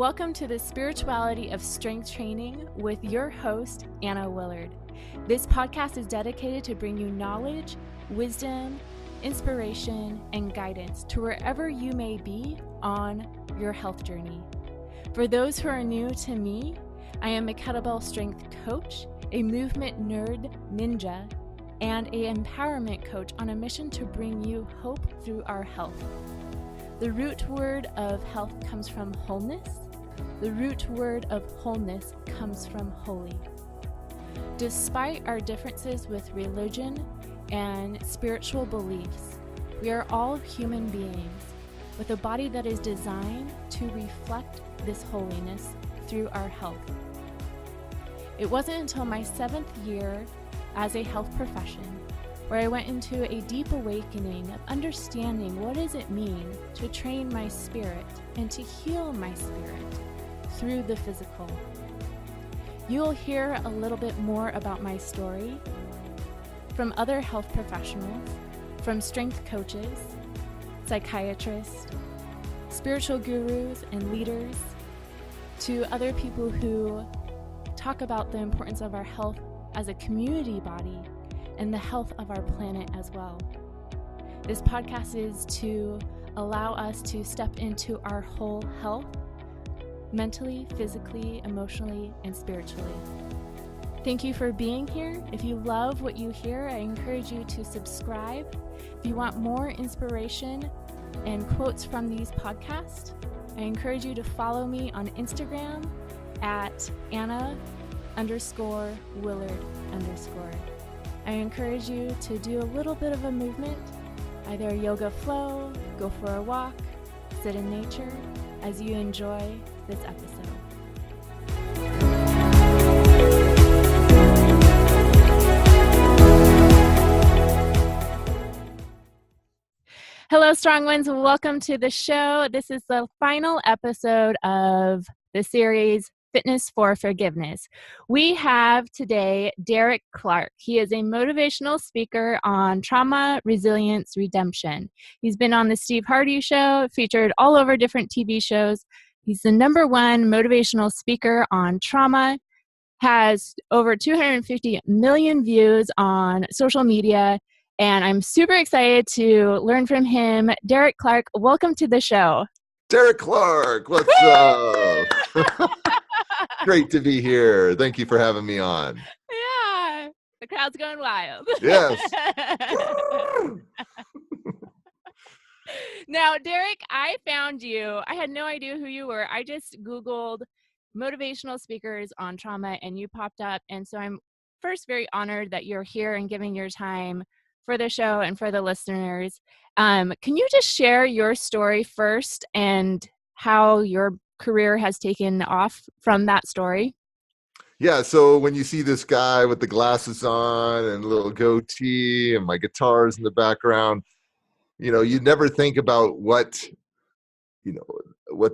Welcome to the Spirituality of Strength Training with your host, Anna Willard. This podcast is dedicated to bring you knowledge, wisdom, inspiration, and guidance to wherever you may be on your health journey. For those who are new to me, I am a kettlebell strength coach, a movement nerd ninja, and an empowerment coach on a mission to bring you hope through our health. The root word of health comes from wholeness. The root word of wholeness comes from holy. Despite our differences with religion and spiritual beliefs, we are all human beings with a body that is designed to reflect this holiness through our health. It wasn't until my 7th year as a health profession where I went into a deep awakening of understanding what does it mean to train my spirit and to heal my spirit through the physical. You'll hear a little bit more about my story from other health professionals, from strength coaches, psychiatrists, spiritual gurus and leaders, to other people who talk about the importance of our health as a community body and the health of our planet as well. This podcast is to allow us to step into our whole health, mentally, physically, emotionally, and spiritually. Thank you for being here. If you love what you hear, I encourage you to subscribe. If you want more inspiration and quotes from these podcasts, I encourage you to follow me on Instagram at Anna_Willard_. I encourage you to do a little bit of a movement, either yoga flow, go for a walk, sit in nature as you enjoy this episode. Hello, strong ones. Welcome to the show. This is the final episode of the series Fitness for Forgiveness. We have today Derek Clark. He is a motivational speaker on trauma, resilience, redemption. He's been on the Steve Harvey Show, featured all over different TV shows. He's the #1 motivational speaker on trauma, has over 250 million views on social media, and I'm super excited to learn from him. Derek Clark, welcome to the show. Derek Clark, what's up? Great to be here. Thank you for having me on. Yeah, the crowd's going wild. Yes. Now, Derek, I found you. I had no idea who you were. I just Googled motivational speakers on trauma and you popped up. And so I'm first very honored that you're here and giving your time for the show and for the listeners. Can you just share your story first and how your career has taken off from that story? Yeah, so when you see this guy with the glasses on and a little goatee and my guitars in the background, you never think about what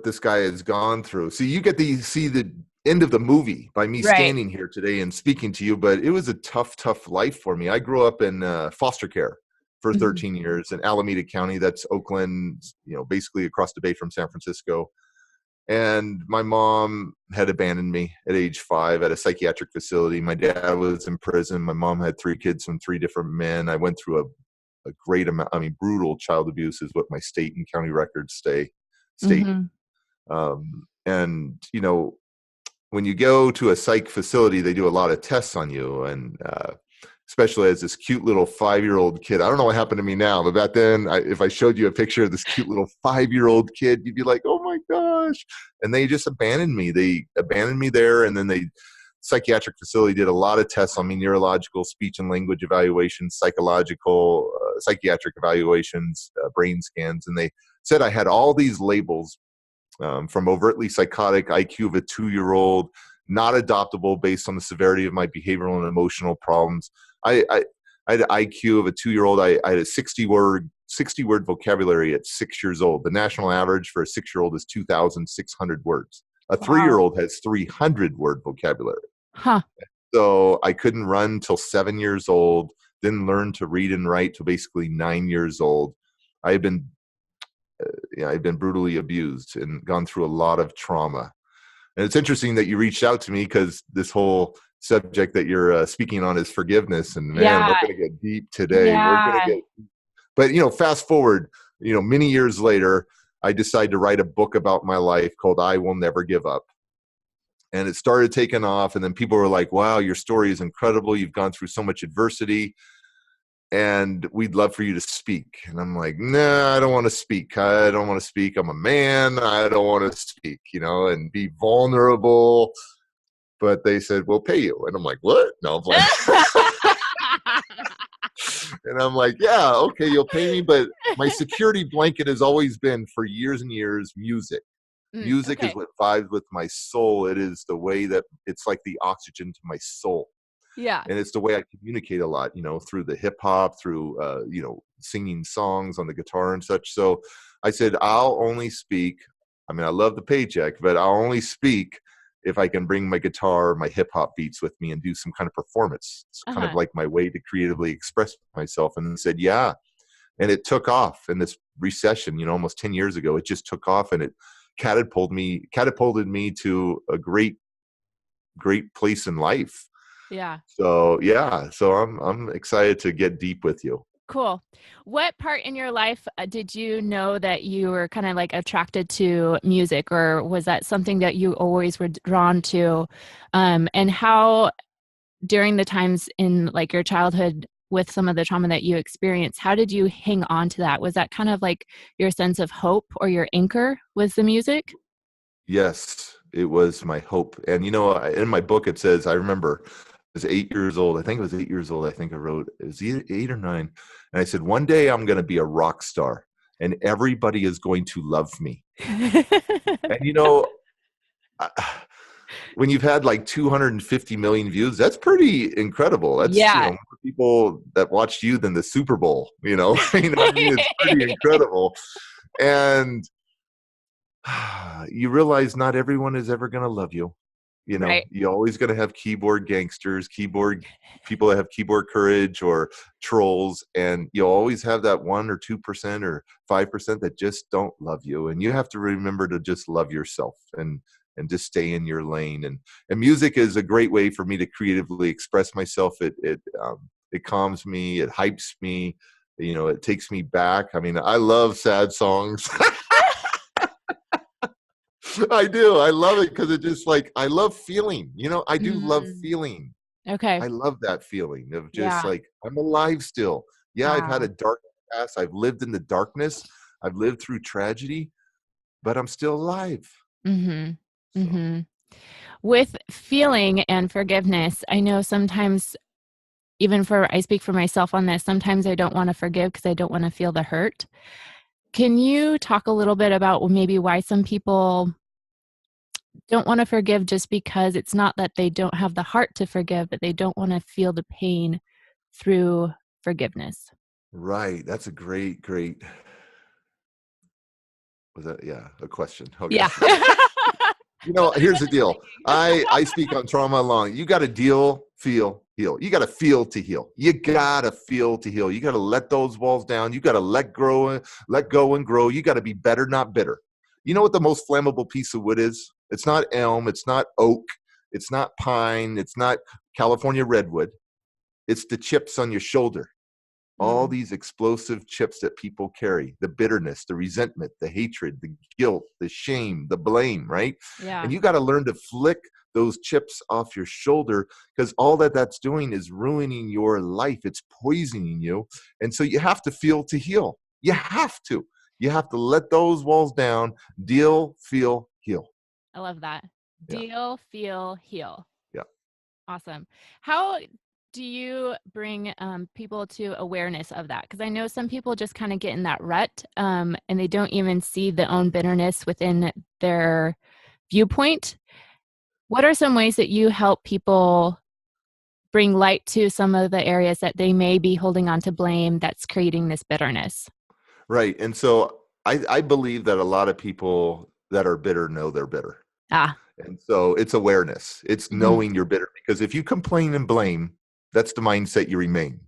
this guy has gone through. So you get to see the end of the movie by me standing here today and speaking to you, but it was a tough life for me. I grew up in foster care for 13 years in Alameda County. That's Oakland, basically across the bay from San Francisco. And my mom had abandoned me at age 5 at a psychiatric facility. My dad was in prison. My mom had 3 kids from 3 different men. I went through a great amount, brutal child abuse is what my state and county records state. And, when you go to a psych facility, they do a lot of tests on you. And especially as this cute little 5-year-old kid. I don't know what happened to me now, but back then, if I showed you a picture of this cute little 5-year-old kid, you'd be like, oh my gosh. And they just abandoned me. They abandoned me there. And then psychiatric facility did a lot of tests on me, neurological, speech and language evaluations, psychological, psychiatric evaluations, brain scans. And they said I had all these labels from overtly psychotic, IQ of a 2-year-old, not adoptable based on the severity of my behavioral and emotional problems. I had an IQ of a 2-year-old. I had a 60-word vocabulary at 6 years old. The national average for a 6-year-old is 2,600 words. A 3-year-old has 300-word vocabulary. Huh. So I couldn't run till 7 years old, didn't learn to read and write till basically 9 years old. I've been brutally abused and gone through a lot of trauma. And it's interesting that you reached out to me because this whole subject that you're speaking on is forgiveness. And man, we're going to get deep today. We're going to get, but fast forward, many years later, I decided to write a book about my life called I Will Never Give Up. And it started taking off. And then people were like, wow, your story is incredible. You've gone through so much adversity. And we'd love for you to speak. And I'm like, nah, I don't want to speak. I don't want to speak. I'm a man. I don't want to speak, and be vulnerable. But they said, we'll pay you. And I'm like, what? No, I'm playing. And I'm like, yeah, okay, you'll pay me. But my security blanket has always been, for years and years, music. Music is what vibes with my soul. It is the way that it's like the oxygen to my soul. Yeah. And it's the way I communicate a lot, through the hip hop, through, singing songs on the guitar and such. So I said, I'll only speak. I mean, I love the paycheck, but I'll only speak if I can bring my guitar, my hip hop beats with me and do some kind of performance. It's kind of like my way to creatively express myself. And said, yeah. And it took off in this recession, almost 10 years ago. It just took off, and it catapulted me to a great place in life. Yeah. So I'm excited to get deep with you. Cool. What part in your life did you know that you were kind of like attracted to music, or was that something that you always were drawn to? And how, during the times in like your childhood with some of the trauma that you experienced, how did you hang on to that? Was that kind of like your sense of hope, or your anchor was the music? Yes, it was my hope. And in my book it says, I remember I was 8 years old. I think it was 8 years old. I think I wrote, it was either 8 or 9. And I said, one day I'm going to be a rock star and everybody is going to love me. And when you've had like 250 million views, that's pretty incredible. That's more people that watched you than the Super Bowl, you know what I mean? It's pretty incredible. And you realize not everyone is ever going to love you. Right. You're always going to have keyboard gangsters, keyboard people that have keyboard courage, or trolls. And you'll always have that 1 or 2% or 5% that just don't love you. And you have to remember to just love yourself and just stay in your lane. And music is a great way for me to creatively express myself. It calms me. It hypes me. It takes me back. I mean, I love sad songs. I do. I love it because it just I love feeling. I do love feeling. Okay. I love that feeling of just I'm alive still. Yeah, I've had a dark past. I've lived in the darkness. I've lived through tragedy, but I'm still alive. Mm-hmm. So. Mm-hmm. With feeling and forgiveness, I know sometimes, I speak for myself on this, sometimes I don't want to forgive because I don't want to feel the hurt. Can you talk a little bit about maybe why some people don't want to forgive, just because it's not that they don't have the heart to forgive, but they don't want to feel the pain through forgiveness? Right. That's a great, was that, a question. Okay. Yeah. Here's the deal. I speak on trauma long. You got to deal, feel, heal. You got to feel to heal. You got to feel to heal. You got to let those walls down. You got to let go and grow. You got to be better, not bitter. You know what the most flammable piece of wood is? It's not elm. It's not oak. It's not pine. It's not California redwood. It's the chips on your shoulder. All these explosive chips that people carry, the bitterness, the resentment, the hatred, the guilt, the shame, the blame, right? Yeah. And you got to learn to flick those chips off your shoulder, because all that's doing is ruining your life. It's poisoning you. And so you have to feel to heal. You have to. You have to let those walls down, deal, feel, heal. I love that. Deal, feel, heal. Yeah. Awesome. How do you bring people to awareness of that? Because I know some people just kind of get in that rut and they don't even see their own bitterness within their viewpoint. What are some ways that you help people bring light to some of the areas that they may be holding on to blame that's creating this bitterness? Right. And so I believe that a lot of people that are bitter know they're bitter. And so it's awareness. It's knowing you're bitter. Because if you complain and blame, that's the mindset you remain.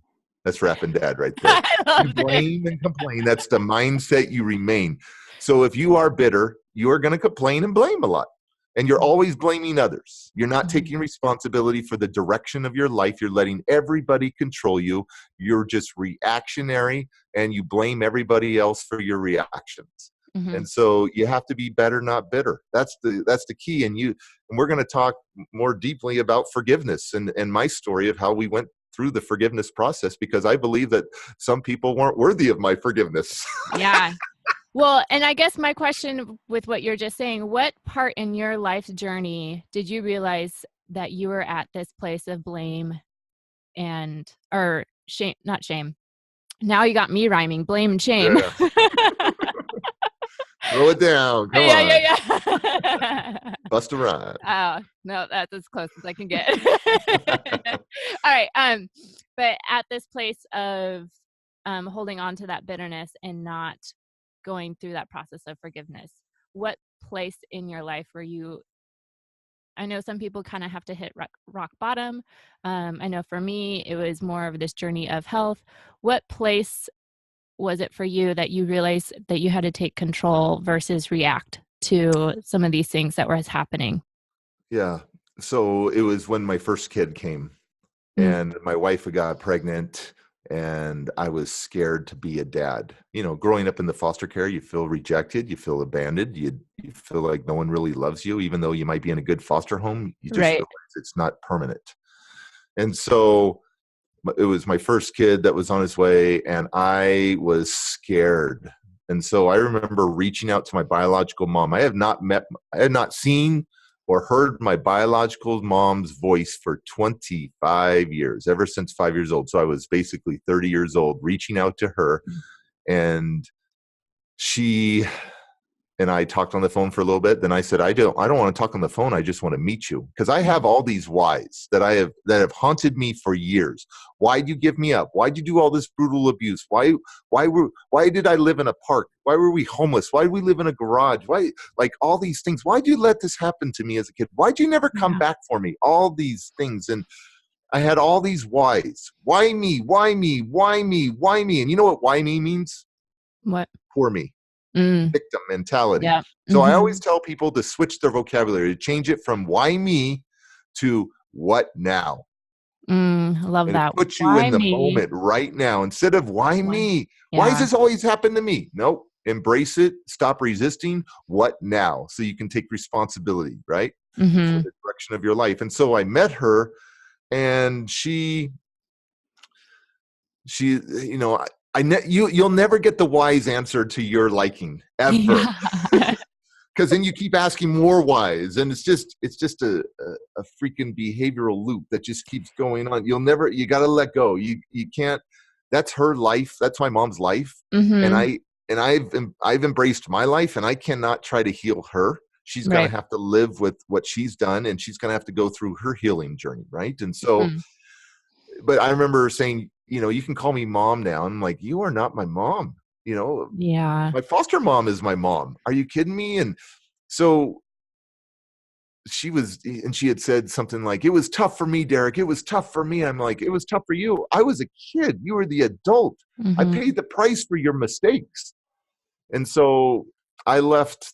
That's Rap and Dad right there. You blame and complain. That's the mindset you remain. So if you are bitter, you are going to complain and blame a lot. And you're always blaming others. You're not taking responsibility for the direction of your life. You're letting everybody control you. You're just reactionary, and you blame everybody else for your reactions. And so you have to be better, not bitter. That's the key. And we're going to talk more deeply about forgiveness and my story of how we went through the forgiveness process, because I believe that some people weren't worthy of my forgiveness. Yeah. Well, and I guess my question with what you're just saying, what part in your life's journey did you realize that you were at this place of blame or shame, not shame. Now you got me rhyming, blame and shame. Yeah. Throw it down. Come on. Yeah. Bust a rhyme. Oh, no, that's as close as I can get. All right. But at this place of holding on to that bitterness and not going through that process of forgiveness, what place in your life were you? I know some people kind of have to hit rock bottom. I know for me, it was more of this journey of health. What place was it for you that you realized that you had to take control versus react to some of these things that were happening? Yeah. So it was when my first kid came, and my wife got pregnant, and I was scared to be a dad. Growing up in the foster care, you feel rejected, you feel abandoned, you feel like no one really loves you, even though you might be in a good foster home. You just realize it's not permanent. And so it was my first kid that was on his way, and I was scared. And so I remember reaching out to my biological mom. I had not seen or heard my biological mom's voice for 25 years, ever since 5 years old. So I was basically 30 years old, reaching out to her. And she and I talked on the phone for a little bit. Then I said, I don't want to talk on the phone. I just want to meet you, because I have all these whys that have haunted me for years. Why'd you give me up? Why'd you do all this brutal abuse? Why did I live in a park? Why were we homeless? Why did we live in a garage? Why, like, all these things? Why'd you let this happen to me as a kid? Why'd you never come back for me? All these things. And I had all these whys. Why me? Why me? Why me? Why me? And you know what why me means? What? Poor me. Victim mentality. Yeah. So I always tell people to switch their vocabulary, to change it from why me to what now. Love and that. It puts you in the moment right now, instead of why me? Yeah. Why does this always happen to me? Nope. Embrace it. Stop resisting. What now? So you can take responsibility, right? For the direction of your life. And so I met her, and you'll never get the wise answer to your liking, ever. Because then you keep asking more whys, and it's just a freaking behavioral loop that just keeps going on. You got to let go. You can't. That's her life. That's my mom's life. And I've embraced my life, and I cannot try to heal her. She's going to have to live with what she's done, and she's going to have to go through her healing journey. Right. And so, but I remember saying, you can call me mom now. I'm like, you are not my mom. My foster mom is my mom. Are you kidding me? And so she had said something like, it was tough for me, Derek. It was tough for me. I'm like, it was tough for you. I was a kid. You were the adult. I paid the price for your mistakes. And so I left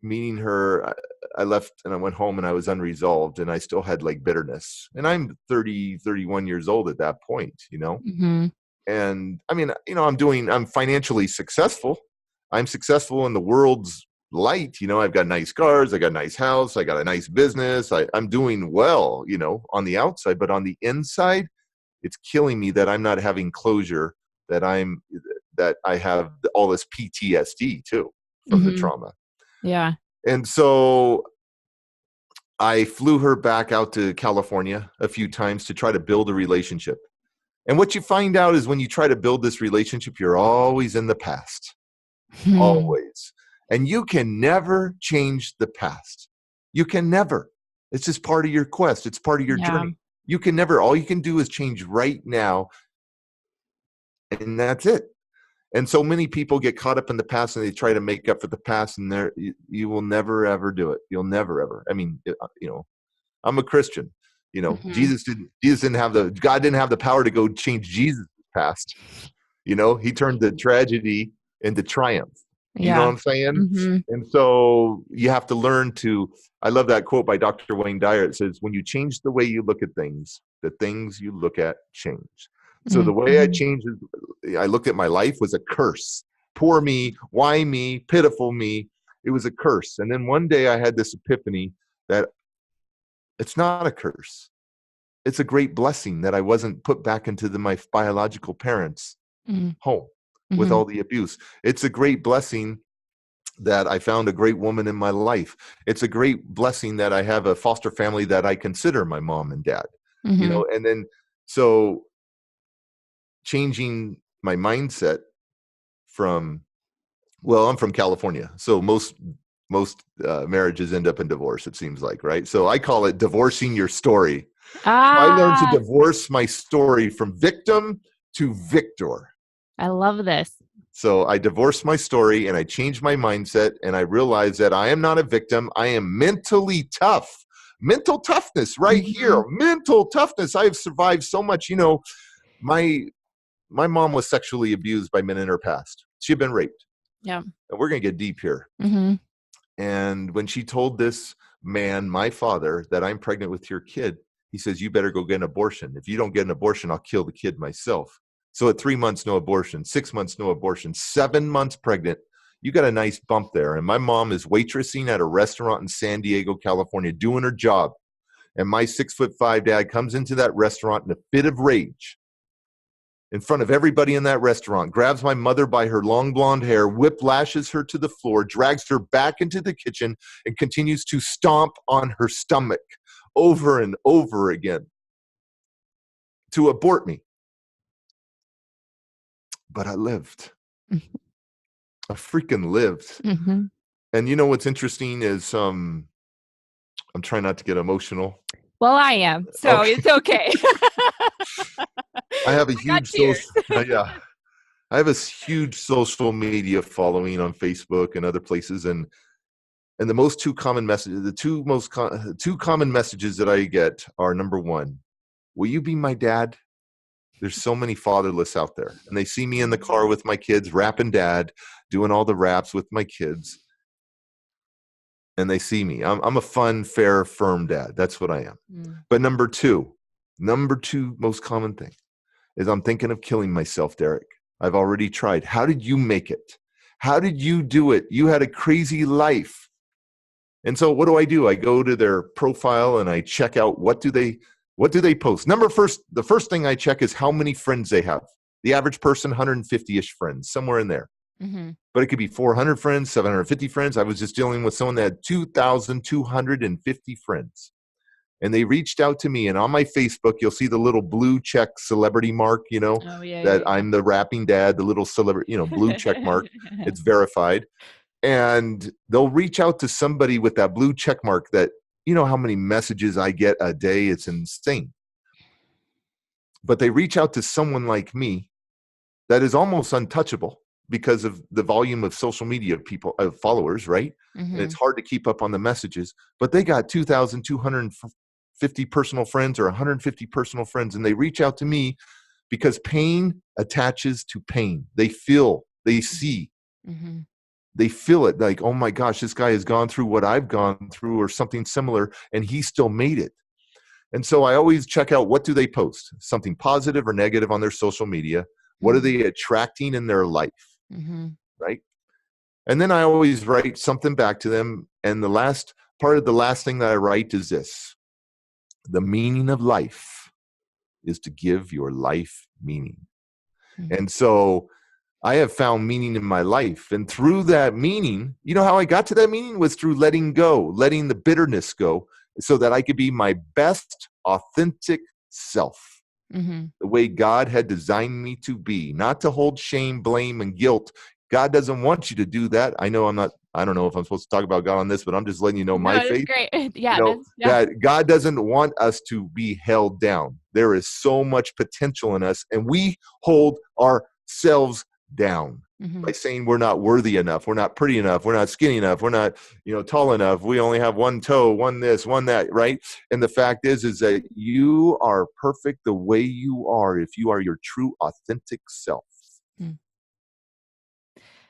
meeting her. I left and I went home, and I was unresolved, and I still had like bitterness. And I'm 31 years old at that point, And I mean, I'm financially successful. I'm successful in the world's light. I've got nice cars. I got a nice house. I got a nice business. I'm doing well, on the outside, but on the inside, it's killing me that I'm not having closure, that I have all this PTSD too from the trauma. Yeah. And so I flew her back out to California a few times to try to build a relationship. And what you find out is when you try to build this relationship, you're always in the past. Always. And you can never change the past. You can never. It's just part of your quest. It's part of your journey. You can never. All you can do is change right now. And that's it. And so many people get caught up in the past, and they try to make up for the past, and you will never, ever do it. You'll never, ever. I mean, I'm a Christian. God didn't have the power to go change Jesus' past. He turned the tragedy into triumph. You know Yeah. what I'm saying? Mm-hmm. And so you have to learn to, I love that quote by Dr. Wayne Dyer. It says, when you change the way you look at things, the things you look at change. So the way I Mm-hmm. changed, I looked at my life was a curse. Poor me, why me, pitiful me. It was a curse. And then one day I had this epiphany that it's not a curse. It's a great blessing that I wasn't put back into my biological parents' home with Mm-hmm. all the abuse. It's a great blessing that I found a great woman in my life. It's a great blessing that I have a foster family that I consider my mom and dad, Mm-hmm. and then so changing my mindset from, well, I'm from California. So most marriages end up in divorce, it seems like, right? So I call it divorcing your story. So I learned to Ah, divorce my story from victim to victor. I love this. So I divorced my story and I changed my mindset and I realized that I am not a victim. I am mentally tough. Mental toughness right Mm-hmm. here. Mental toughness. I have survived so much. My mom was sexually abused by men in her past. She had been raped. Yeah. And we're going to get deep here. Mm-hmm. And when she told this man, my father, that I'm pregnant with your kid, he says, you better go get an abortion. If you don't get an abortion, I'll kill the kid myself. So at 3 months, no abortion, 6 months, no abortion, 7 months pregnant, you got a nice bump there. And my mom is waitressing at a restaurant in San Diego, California, doing her job. And my 6'5" dad comes into that restaurant in a fit of rage in front of everybody in that restaurant, grabs my mother by her long blonde hair, whiplashes her to the floor, drags her back into the kitchen, and continues to stomp on her stomach over and over again to abort me. But I lived. I freaking lived. Mm-hmm. And you know what's interesting is I'm trying not to get emotional. Well, I am, so Okay. it's okay. I have a I got huge tears. yeah. I have a huge social media following on Facebook and other places, and the most two common messages, the two common messages that I get are, number one, will you be my dad? There's so many fatherless out there, and they see me in the car with my kids, rapping dad, doing all the raps with my kids, and they see me. I'm a fun, fair, firm dad. That's what I am. Mm. But number two most common thing is I'm thinking of killing myself, Derek. I've already tried. How did you make it? How did you do it? You had a crazy life. And so what do? I go to their profile and I check out what do they post. The first thing I check is how many friends they have. The average person, 150-ish friends, somewhere in there. Mm-hmm. But it could be 400 friends, 750 friends. I was just dealing with someone that had 2,250 friends. And they reached out to me, and on my Facebook, you'll see the little blue check celebrity mark, Oh, yeah, that yeah. I'm the rapping dad, the little celebrity, blue check mark. It's verified. And they'll reach out to somebody with that blue check mark that, how many messages I get a day? It's insane. But they reach out to someone like me that is almost untouchable because of the volume of social media of followers, right? Mm-hmm. And it's hard to keep up on the messages, but they got 2,250 personal friends or 150 personal friends, and they reach out to me because pain attaches to pain. They see, Mm-hmm. they feel it like, oh my gosh, this guy has gone through what I've gone through or something similar, and he still made it. And so I always check out, what do they post? Something positive or negative on their social media? What are they attracting in their life? Mm-hmm. Right? And then I always write something back to them. And the last thing that I write is this: the meaning of life is to give your life meaning. Mm-hmm. And so I have found meaning in my life. And through that meaning, how I got to that meaning was through letting go, letting the bitterness go, so that I could be my best authentic self, Mm-hmm. the way God had designed me to be, not to hold shame, blame, and guilt. God doesn't want you to do that. I don't know if I'm supposed to talk about God on this, but I'm just letting you know No, my that's faith. great. Yeah, That God doesn't want us to be held down. There is so much potential in us, and we hold ourselves down by saying we're not worthy enough, we're not pretty enough, we're not skinny enough, we're not tall enough, we only have one toe, one this, one that, right? And the fact is that you are perfect the way you are if you are your true authentic self.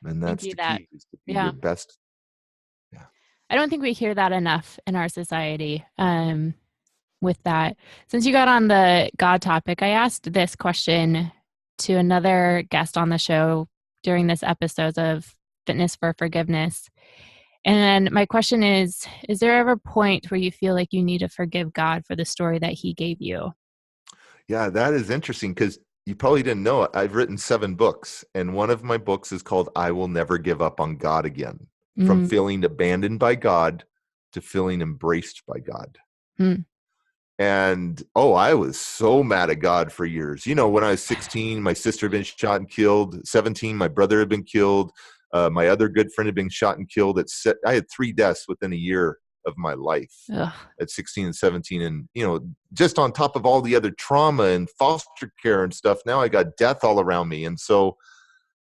And And that's do the that. key, is to be your Yeah. best. Yeah. I don't think we hear that enough in our society. With that, since you got on the God topic, I asked this question to another guest on the show during this episode of Fitness for Forgiveness. And my question is there ever a point where you feel like you need to forgive God for the story that he gave you? Yeah, that is interesting because you probably didn't know it. I've written 7 books, and one of my books is called I Will Never Give Up on God Again. From Mm, feeling abandoned by God to feeling embraced by God. mm, And I was so mad at God for years. When I was 16, my sister had been shot and killed. 17, my brother had been killed. My other good friend had been shot and killed. I had 3 deaths within a year of my life ugh, at 16 and 17. And, just on top of all the other trauma and foster care and stuff, now I got death all around me. And so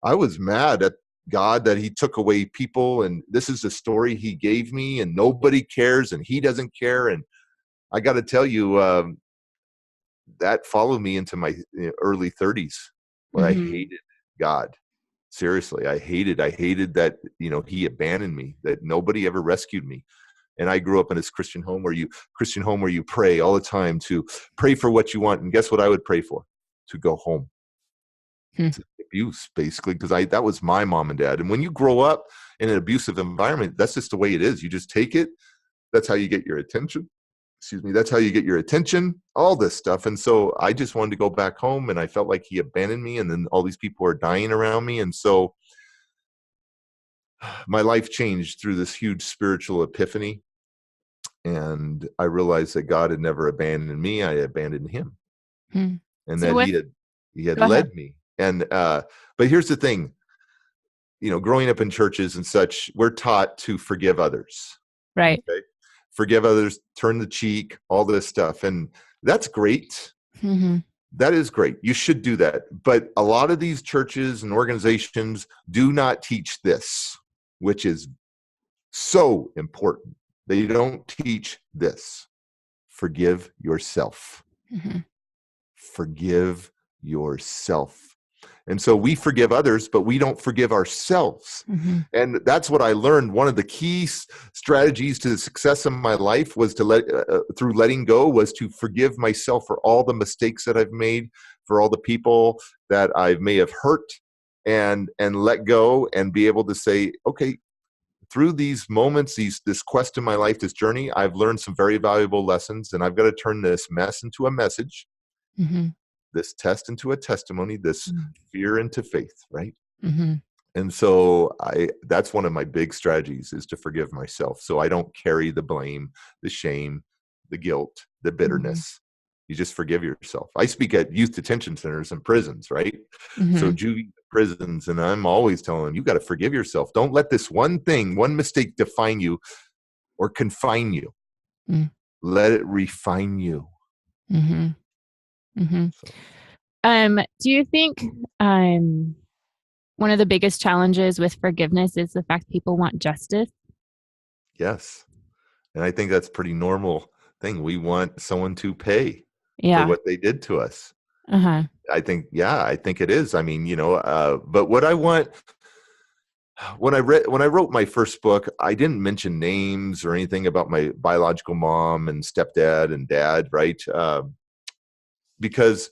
I was mad at God that he took away people. And this is the story he gave me, and nobody cares, and he doesn't care. And I got to tell you, that followed me into my early 30s, where I mhm, hated God. Seriously, I hated that, he abandoned me, that nobody ever rescued me. And I grew up in this Christian home where you pray all the time, to pray for what you want. And guess what I would pray for? To go home. hmm, To abuse, basically, because that was my mom and dad. And when you grow up in an abusive environment, that's just the way it is. You just take it. That's how you get your attention. Excuse me. That's how you get your attention, all this stuff. And so I just wanted to go back home, and I felt like he abandoned me, and then all these people were dying around me. And so my life changed through this huge spiritual epiphany. And I realized that God had never abandoned me. I abandoned him, hmm. and So that with, he had go ahead. led me. And, but here's the thing, growing up in churches and such, we're taught to forgive others. Right. Okay. Forgive others, turn the cheek, all this stuff. And that's great. Mm-hmm. That is great. You should do that. But a lot of these churches and organizations do not teach this, which is so important. They don't teach this. Forgive yourself. Mm-hmm. Forgive yourself. And so we forgive others, but we don't forgive ourselves. Mm-hmm. And that's what I learned. One of the key strategies to the success of my life was through letting go, was to forgive myself for all the mistakes that I've made, for all the people that I may have hurt, and let go, and be able to say, okay, through these moments, this quest in my life, this journey, I've learned some very valuable lessons, and I've got to turn this mess into a message, Mm-hmm. this test into a testimony, this fear into faith, right? Mm-hmm. And so that's one of my big strategies, is to forgive myself, so I don't carry the blame, the shame, the guilt, the bitterness. You just forgive yourself. I speak at youth detention centers and prisons, right? Mm-hmm. So juvie prisons, and I'm always telling them, you got to forgive yourself. Don't let this one mistake define you or confine you. Mm. Let it refine you. Mm-hmm. Mm-hmm. So, Do you think one of the biggest challenges with forgiveness is the fact people want justice? yes. And I think that's a pretty normal thing. We want someone to pay for Yeah. what they did to us. Uh-huh. I think it is. I mean, but what I want, when I wrote my first book, I didn't mention names or anything about my biological mom and stepdad and dad, right? Because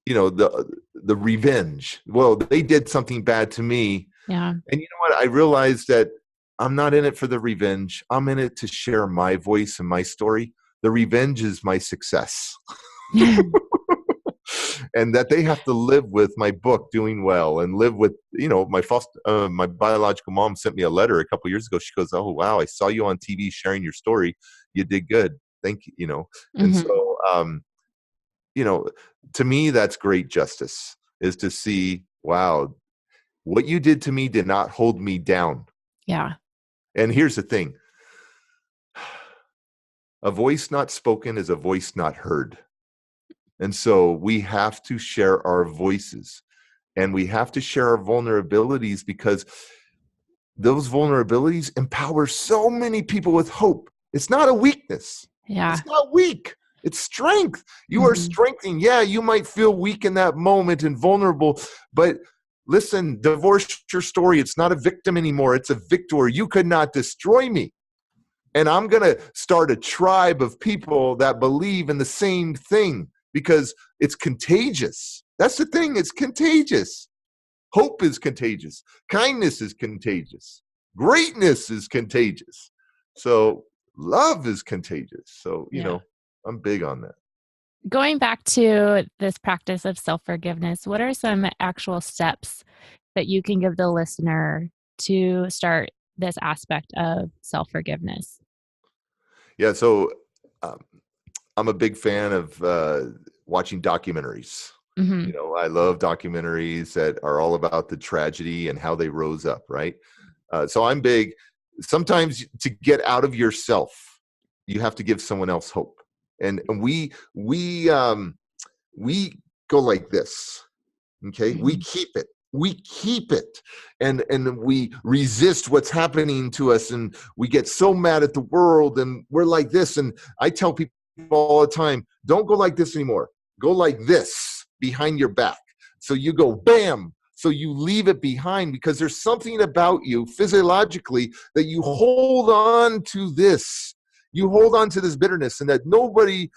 the revenge. Well, they did something bad to me, Yeah. and you know what? I realized that I'm not in it for the revenge. I'm in it to share my voice and my story. The revenge is my success. And that they have to live with my book doing well, and live with, my biological mom sent me a letter a couple years ago. She goes, "Oh, wow, I saw you on TV sharing your story. You did good. Thank you." And Mm-hmm. so, to me, that's great justice, is to see, wow, what you did to me did not hold me down. Yeah. And here's the thing. A voice not spoken is a voice not heard. And so we have to share our voices, and we have to share our vulnerabilities, because those vulnerabilities empower so many people with hope. It's not a weakness. Yeah. It's not weak. It's strength. You are Mm-hmm. strengthening. Yeah, you might feel weak in that moment and vulnerable, but listen, divorce your story. It's not a victim anymore. It's a victor. You could not destroy me. And I'm going to start a tribe of people that believe in the same thing because it's contagious. That's the thing. It's contagious. Hope is contagious. Kindness is contagious. Greatness is contagious. So love is contagious. So, you know, I'm big on that. Going back to this practice of self-forgiveness, what are some actual steps that you can give the listener to start this aspect of self-forgiveness? Yeah, so I'm a big fan of watching documentaries. Mm-hmm. You know, I love documentaries that are all about the tragedy and how they rose up, right? So I'm big. Sometimes to get out of yourself, you have to give someone else hope. And we go like this, okay? Mm-hmm. We keep it, and we resist what's happening to us, and we get so mad at the world, and we're like this. And I tell people all the time, don't go like this anymore. Go like this behind your back. So you go bam. So you leave it behind because there's something about you physiologically that you hold on to this. You hold on to this bitterness, and that nobody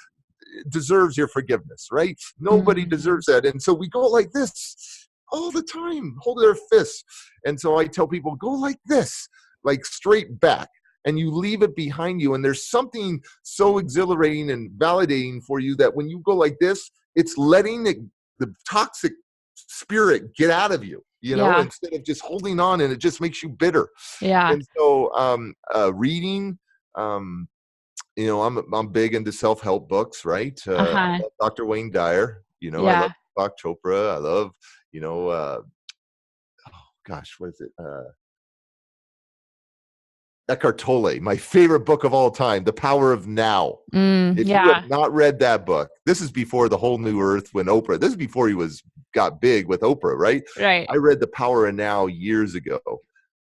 deserves your forgiveness, right? Nobody deserves that. And so we go like this all the time, hold their fists. And so I tell people, go like this, like straight back, and you leave it behind you. And there's something so exhilarating and validating for you that when you go like this, it's letting the toxic spirit get out of you, you know, instead of just holding on, and it just makes you bitter. Yeah. And so reading, you know, I'm big into self-help books, right? I love Dr. Wayne Dyer, you know, I love Deepak Chopra. I love, you know, oh gosh, what is it? Eckhart Tolle, my favorite book of all time, The Power of Now. If you have not read that book, this is before the Whole New Earth when Oprah, this is before he got big with Oprah, right? Right. I read The Power of Now years ago.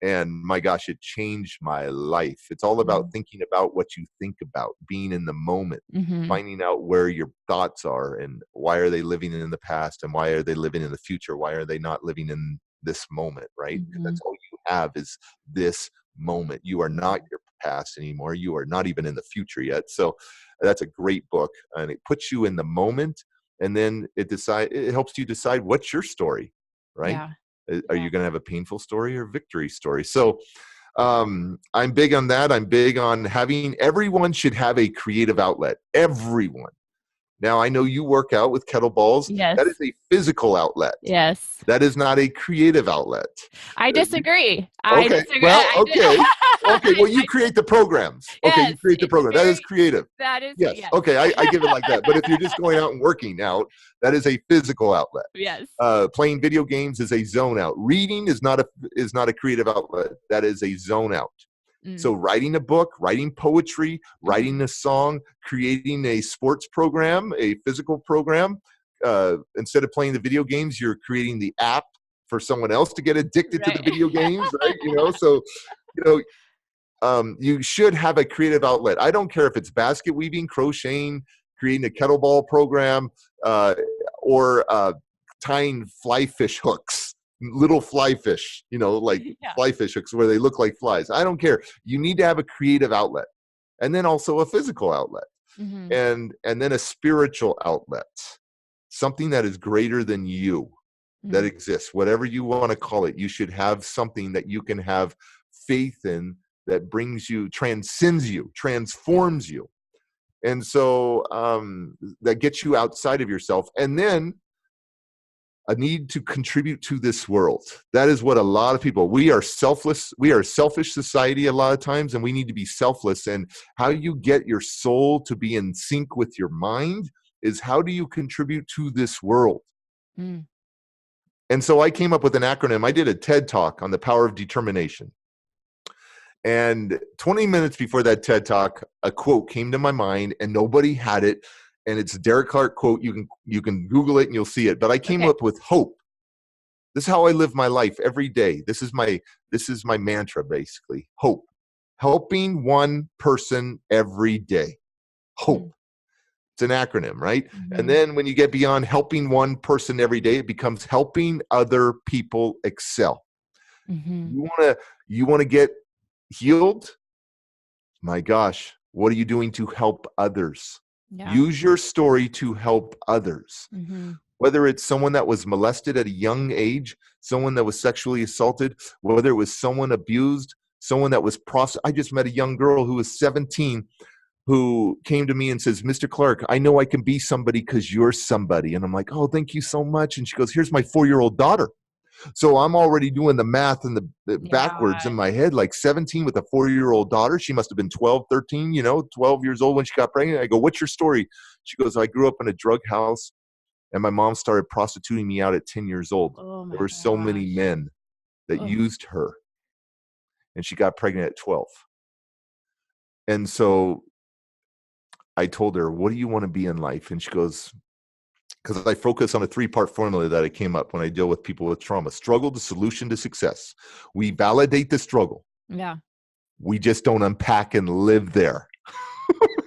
And my gosh, it changed my life. It's all about thinking about what you think about, being in the moment, finding out where your thoughts are and why are they living in the past and why are they living in the future? Why are they not living in this moment, right? Because that's all you have is this moment. You are not your past anymore. You are not even in the future yet. So that's a great book, and it puts you in the moment, and then it helps you decide what's your story, right? Yeah. Are you going to have a painful story or victory story? So I'm big on that. I'm big on everyone should have a creative outlet. Everyone. Now, I know you work out with kettlebells. Yes. That is a physical outlet. Yes. That is not a creative outlet. I disagree. Okay. Well, you create the programs. Okay, you create the program. That is creative. That is. Yes. Okay, I give it like that. But if you're just going out and working out, that is a physical outlet. Yes. Playing video games is a zone out. Reading is not a creative outlet. That is a zone out. So writing a book, writing poetry, writing a song, creating a sports program, a physical program. Instead of playing the video games, you're creating the app for someone else to get addicted to the video games, right? You know, so, you know, you should have a creative outlet. I don't care if it's basket weaving, crocheting, creating a kettlebell program, or tying fly fish hooks. Little fly fish, you know, like fly fish hooks where they look like flies. I don't care. You need to have a creative outlet, and then also a physical outlet, and then a spiritual outlet, something that is greater than you, that exists. Whatever you want to call it, you should have something that you can have faith in that brings you, transcends you, transforms you, and so that gets you outside of yourself, and then a need to contribute to this world. That is what a lot of people, we are selfless. We are a selfish society a lot of times, and we need to be selfless. And how you get your soul to be in sync with your mind is how do you contribute to this world? And so I came up with an acronym. I did a TED Talk on the power of determination. And 20 minutes before that TED Talk, a quote came to my mind, and nobody had it. And it's a Derek Clark quote. You can Google it and you'll see it. But I came up with hope. This is how I live my life every day. This is my mantra, basically. Hope. Helping one person every day. Hope. It's an acronym, right? And Mm-hmm. then when you get beyond helping one person every day, it becomes helping other people excel. Mm-hmm. You want to get healed? My gosh, what are you doing to help others? Yeah. Use your story to help others. Mm-hmm. Whether it's someone that was molested at a young age, someone that was sexually assaulted, whether it was someone abused, someone that was I just met a young girl who was 17 who came to me and says, Mr. Clark, I know I can be somebody because you're somebody. And I'm like, oh, thank you so much. And she goes, here's my 4-year-old daughter. So I'm already doing the math and the backwards in my head, like 17 with a 4-year-old daughter. She must have been 12, 13, 12 years old when she got pregnant. I go, what's your story? She goes, I grew up in a drug house and my mom started prostituting me out at 10 years old. Oh my There were so many gosh. men that Oh. used her, and she got pregnant at 12. And so I told her, what do you want to be in life? And she goes, because I focus on a 3-part formula that I came up when I deal with people with trauma: struggle to solution to success. We validate the struggle. Yeah. We just don't unpack and live there.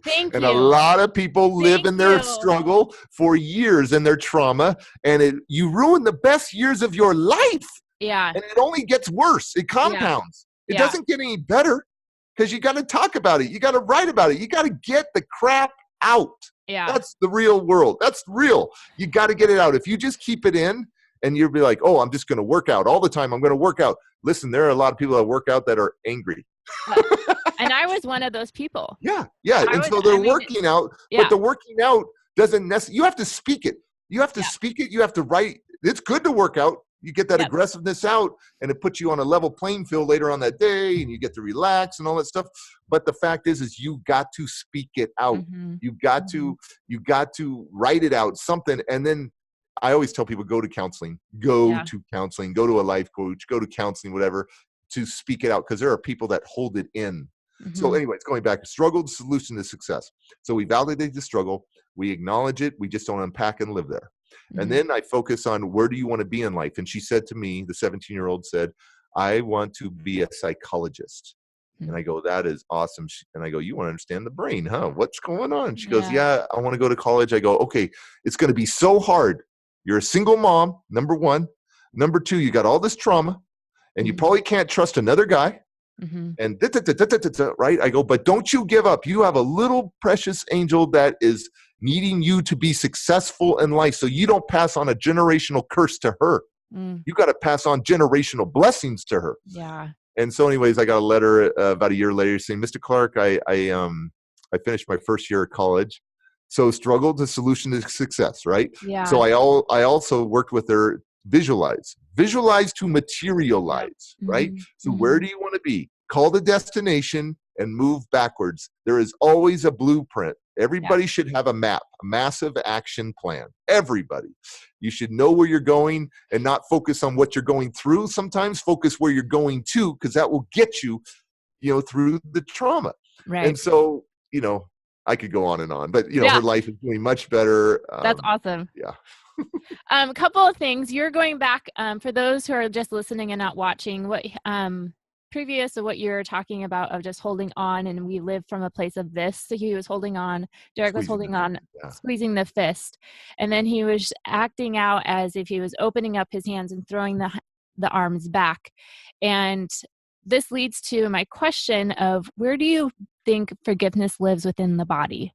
Thank And you. a lot of people live Thank in their you. struggle for years in their trauma, and you ruin the best years of your life. Yeah. And it only gets worse. It compounds. It doesn't get any better because you got to talk about it. You got to write about it. You got to get the crap out. Yeah. That's the real world. That's real. You got to get it out. If you just keep it in and you'll be like, oh, I'm just going to work out all the time. I'm going to work out. Listen, there are a lot of people that work out that are angry. And I was one of those people. Yeah. And so they're working out, but the working out doesn't necessarily, you have to speak it. You have to speak it. You have to write. It's good to work out. You get that aggressiveness out, and it puts you on a level playing field later on that day, and you get to relax and all that stuff. But the fact is you got to speak it out. Mm-hmm. You got to write it out, something. And then I always tell people, go to counseling, go to a life coach, go to counseling, whatever, to speak it out, because there are people that hold it in. Mm-hmm. So anyways, going back to struggle to solution to success. So we validate the struggle, we acknowledge it, we just don't unpack and live there. Mm-hmm. And then I focus on, where do you want to be in life? And she said to me, the 17-year-old said, I want to be a psychologist. Mm-hmm. And I go, that is awesome. And I go, you want to understand the brain, huh? What's going on? She goes, yeah, I want to go to college. I go, okay, it's going to be so hard. You're a single mom, number one. Number two, you got all this trauma, and you probably can't trust another guy. Mm-hmm. And right? I go, but don't you give up. You have a little precious angel that is needing you to be successful in life, so you don't pass on a generational curse to her. You got to pass on generational blessings to her. Yeah. And so anyways, I got a letter about a year later saying, Mr. Clark, I finished my first year of college. So struggle to solution to success, right? Yeah. So I also worked with her, visualize to materialize, right? So where do you want to be? Call the destination and move backwards. There is always a blueprint. Everybody should have a map, a massive action plan. Everybody. You should know where you're going and not focus on what you're going through. Sometimes focus where you're going to, because that will get you, through the trauma. Right. And so, I could go on and on, but her life is doing much better. That's awesome. Yeah. A couple of things. You're going back, for those who are just listening and not watching, what previous to what you're talking about of just holding on, and we live from a place of this. So he was holding on, Derek was holding on, squeezing the fist, and then he was acting out as if he was opening up his hands and throwing the arms back. And this leads to my question of, where do you think forgiveness lives within the body?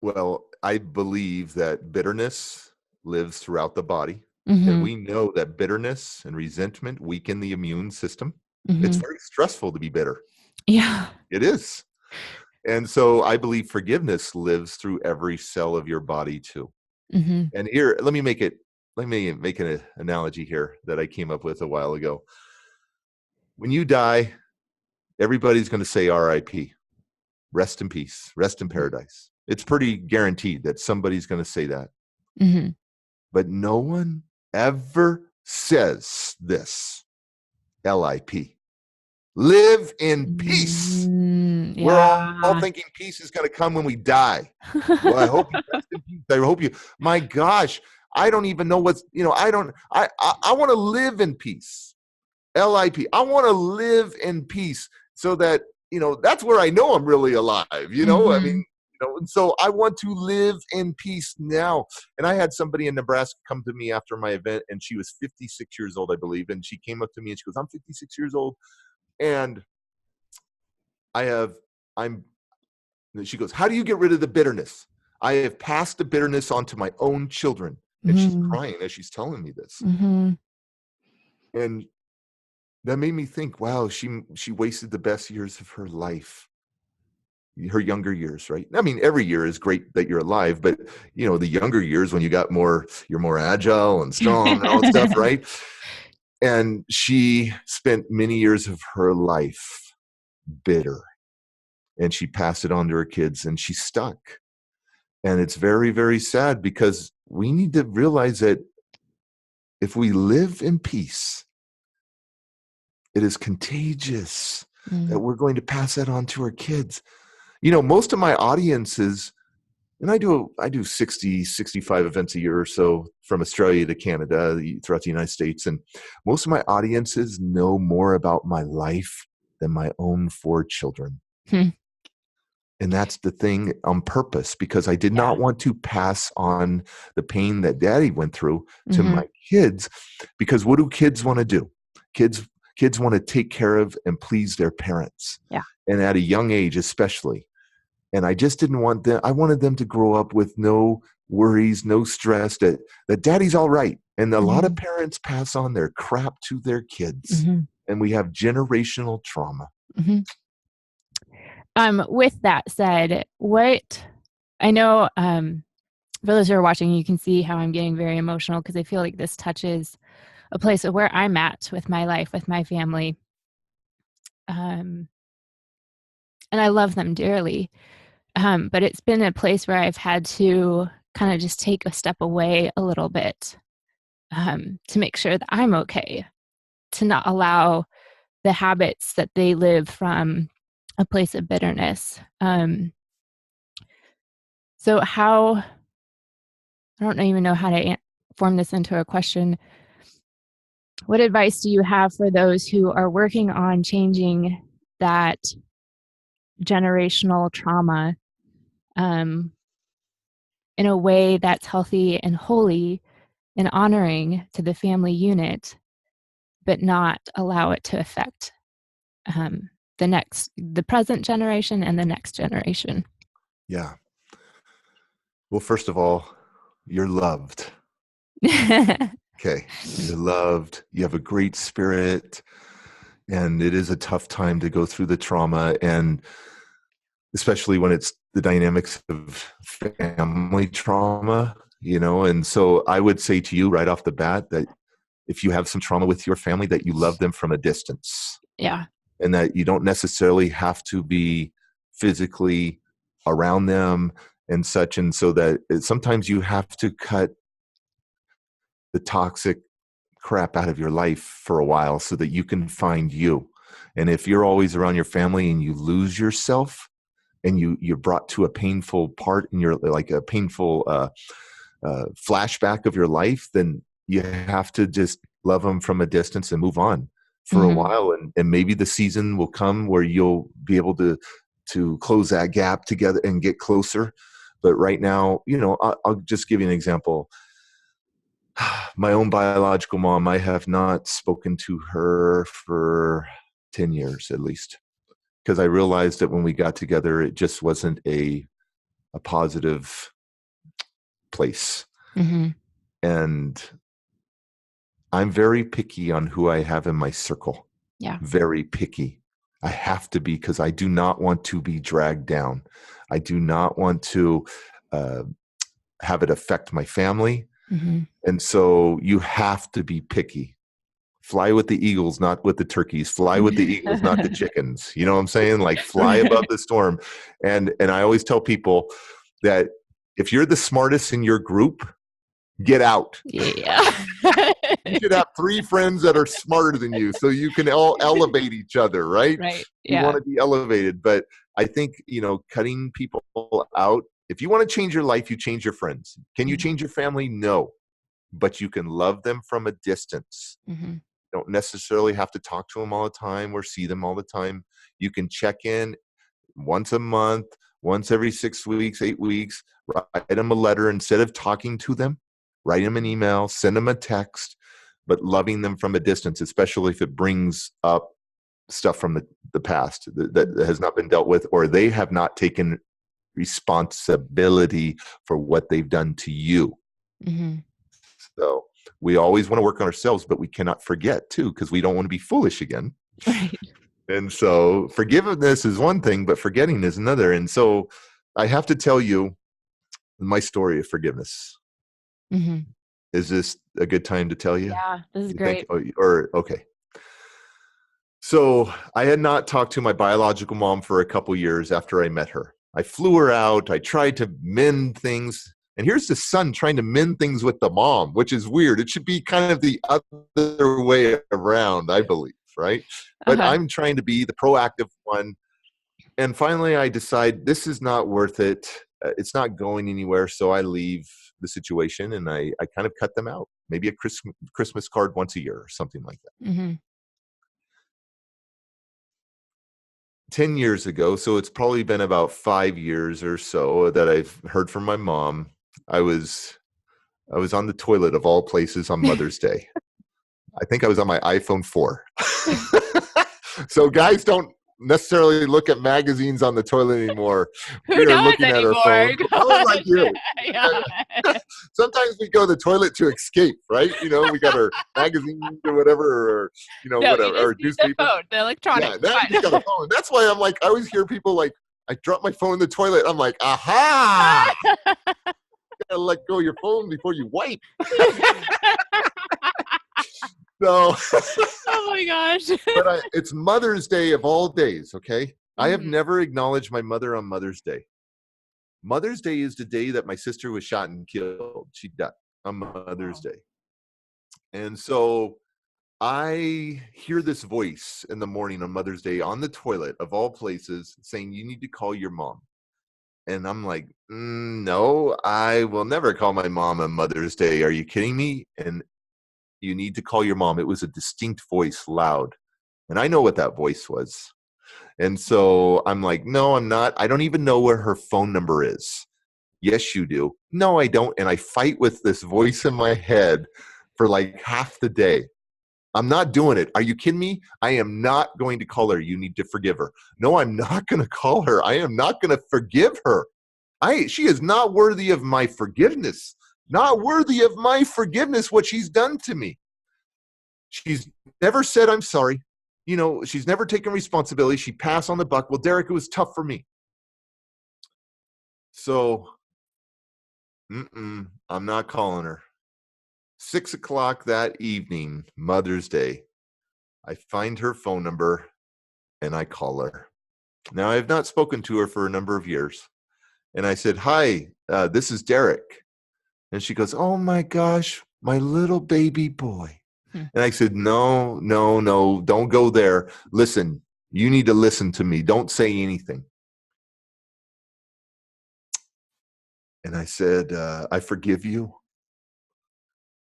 Well, I believe that bitterness lives throughout the body. Mm-hmm. And we know that bitterness and resentment weaken the immune system. Mm-hmm. It's very stressful to be bitter. Yeah. It is. And so I believe forgiveness lives through every cell of your body too. Mm-hmm. And here, let me make an analogy here that I came up with a while ago. When you die, everybody's going to say R.I.P. Rest in peace. Rest in paradise. It's pretty guaranteed that somebody's going to say that. Mm-hmm. But no one ever says this. L.I.P. Live in peace. Yeah. We're all thinking peace is going to come when we die. Well, I hope you rest in peace. I hope you. My gosh, I don't even know what's. I want to live in peace. L.I.P. I want to live in peace so that that's where I know I'm really alive, I Mm-hmm. mean, and so I want to live in peace now. And I had somebody in Nebraska come to me after my event, and she was 56 years old, I believe. And she came up to me and she goes, I'm 56 years old. And I'm, she goes, how do you get rid of the bitterness? I have passed the bitterness on to my own children. And she's Mm-hmm. crying as she's telling me this. Mm-hmm. And that made me think, wow, she wasted the best years of her life, her younger years, right? I mean, every year is great that you're alive, but the younger years when you're more agile and strong and all that stuff, right? And she spent many years of her life bitter, and she passed it on to her kids, and she's stuck. And it's very, very sad, because we need to realize that if we live in peace, it is contagious, that we're going to pass that on to our kids. Most of my audiences, and I do 60, 65 events a year or so from Australia to Canada, throughout the United States. And most of my audiences know more about my life than my own 4 children. And that's the thing, on purpose, because I did not want to pass on the pain that Daddy went through to my kids. Because what do kids want to do? Kids want to take care of and please their parents. Yeah. And at a young age, especially. And I just didn't want them. I wanted them to grow up with no worries, no stress, that Daddy's all right. And a lot of parents pass on their crap to their kids. And we have generational trauma. With that said, I know, for those who are watching, you can see how I'm getting very emotional, because I feel like this touches a place of where I'm at with my life, with my family. And I love them dearly. But it's been a place where I've had to kind of just take a step away a little bit, to make sure that I'm okay, to not allow the habits that they live from a place of bitterness. So I don't even know how to form this into a question. What advice do you have for those who are working on changing that generational trauma in a way that's healthy and holy and honoring to the family unit, but not allow it to affect the present generation and the next generation? Yeah. Well, first of all, you're loved. Okay. You're loved. You have a great spirit. And it is a tough time to go through the trauma, and especially when it's the dynamics of family trauma, and so I would say to you right off the bat that if you have some trauma with your family, that you love them from a distance. Yeah. And that you don't necessarily have to be physically around them and such. And so that sometimes you have to cut the toxic crap out of your life for a while so that you can find you. And if you're always around your family and you lose yourself, and you're brought to a painful part in your, like a painful flashback of your life, then you have to just love them from a distance and move on for a while. And maybe the season will come where you'll be able to close that gap together and get closer. But right now, I'll just give you an example. My own biological mom, I have not spoken to her for 10 years at least, because I realized that when we got together, it just wasn't a positive place. And I'm very picky on who I have in my circle. Yeah. Very picky. I have to be, because I do not want to be dragged down. I do not want to have it affect my family. And so you have to be picky. Fly with the eagles, not with the turkeys. Fly with the eagles, not the chickens. You know what I'm saying? Like, fly above the storm. And I always tell people that if you're the smartest in your group, get out. Yeah. You should have 3 friends that are smarter than you, so you can all elevate each other, right? Right. You want to be elevated. But I think, cutting people out, if you want to change your life, you change your friends. Can you change your family? No. But you can love them from a distance. don't necessarily have to talk to them all the time or see them all the time. You can check in once a month, once every 6 weeks, 8 weeks, write them a letter instead of talking to them, write them an email, send them a text, but loving them from a distance, especially if it brings up stuff from the past that has not been dealt with, or they have not taken responsibility for what they've done to you. Mm-hmm. So we always want to work on ourselves, but we cannot forget too, because we don't want to be foolish again. Right. And so forgiveness is one thing, but forgetting is another. And so I have to tell you my story of forgiveness. Mm-hmm. Is this a good time to tell you? Yeah, this is You great. think? Or okay. So I had not talked to my biological mom for a couple years after I met her. I flew her out. I tried to mend things. And here's the son trying to mend things with the mom, which is weird. It should be kind of the other way around, I believe, right? But I'm trying to be the proactive one. And finally, I decide this is not worth it. It's not going anywhere. So I leave the situation and I kind of cut them out. Maybe a Christmas card once a year or something like that. Mm-hmm. 10 years ago, so it's probably been about 5 years or so that I've heard from my mom. I was on the toilet of all places on Mother's Day. I think I was on my iPhone 4. So guys don't necessarily look at magazines on the toilet anymore. Who does looking anymore? At our phone. Oh, like you. Yeah. Sometimes we go to the toilet to escape, right? You know, we got our magazines or whatever, or whatever, you or just need newspaper. the phone, the electronic. Yeah, now you got a phone. That's why I'm like, I always hear people like, I drop my phone in the toilet. I'm like, aha! You gotta let go of your phone before you wipe. So, oh my gosh! But it's Mother's Day of all days. Okay, I have never acknowledged my mother on Mother's Day. Mother's Day is the day that my sister was shot and killed. She died on Mother's Day, and so I hear this voice in the morning on Mother's Day on the toilet of all places saying, "You need to call your mom." And I'm like, no, I will never call my mom on Mother's Day. Are you kidding me? And you need to call your mom. It was a distinct voice, loud. And I know what that voice was. And so I'm like, no, I'm not. I don't even know where her phone number is. Yes, you do. No, I don't. And I fight with this voice in my head for like half the day. I'm not doing it. Are you kidding me? I am not going to call her. You need to forgive her. No, I'm not going to call her. I am not going to forgive her. She is not worthy of my forgiveness. Not worthy of my forgiveness, what she's done to me. She's never said, I'm sorry. She's never taken responsibility. She passed on the buck. Well, Derek, it was tough for me. So, I'm not calling her. 6:00 that evening, Mother's Day, I find her phone number and I call her. Now, I have not spoken to her for a number of years. And I said, hi, this is Derek. And she goes, oh my gosh, my little baby boy. And I said, no, don't go there. Listen, you need to listen to me. Don't say anything. And I said, I forgive you.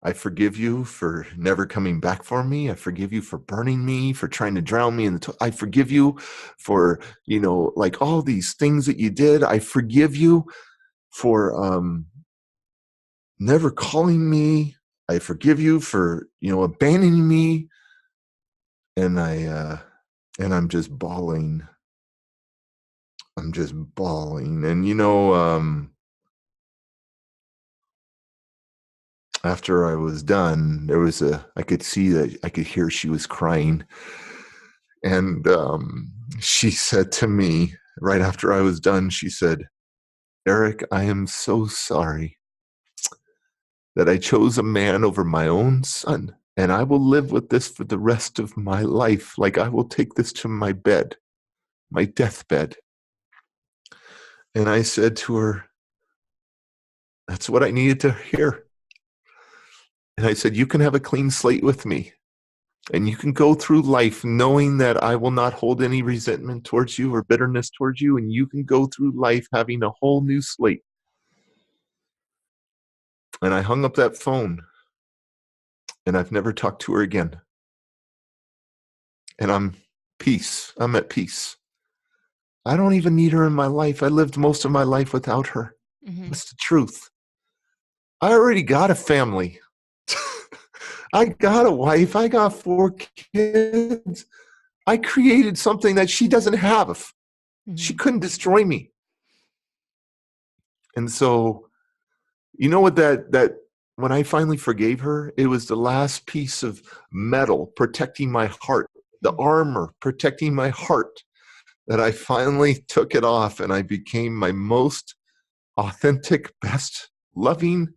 I forgive you for never coming back for me. I forgive you for burning me, for trying to drown me in the I forgive you for, like all these things that you did. I forgive you for never calling me. I forgive you for, abandoning me. And I'm just bawling. I'm just bawling. And, after I was done, I could see that I could hear she was crying. And she said to me right after I was done, she said, Eric, I am so sorry that I chose a man over my own son. And I will live with this for the rest of my life. Like I will take this to my bed, my deathbed. And I said to her, that's what I needed to hear. And I said, you can have a clean slate with me. And you can go through life knowing that I will not hold any resentment towards you or bitterness towards you. And you can go through life having a whole new slate. And I hung up that phone. And I've never talked to her again. and I'm at peace. I don't even need her in my life. I lived most of my life without her. Mm-hmm. That's the truth. I already got a family. I got a wife. I got 4 kids. I created something that she doesn't have. Mm-hmm. She couldn't destroy me. And so, you know what, that when I finally forgave her, it was the last piece of metal protecting my heart, the armor protecting my heart, that I finally took it off and I became my most authentic, best, loving,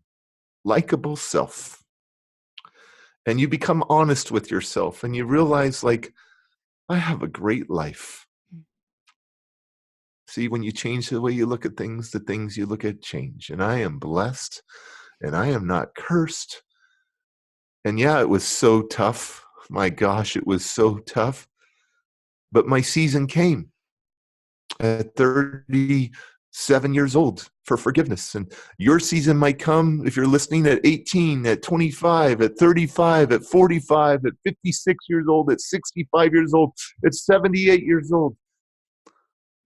likable self. And you become honest with yourself and you realize, like, I have a great life. See, when you change the way you look at things, the things you look at change. And I am blessed and I am not cursed. And yeah, it was so tough. My gosh, it was so tough. But my season came at 37 years old for forgiveness. And your season might come if you're listening at 18, at 25, at 35, at 45, at 56 years old, at 65 years old, at 78 years old.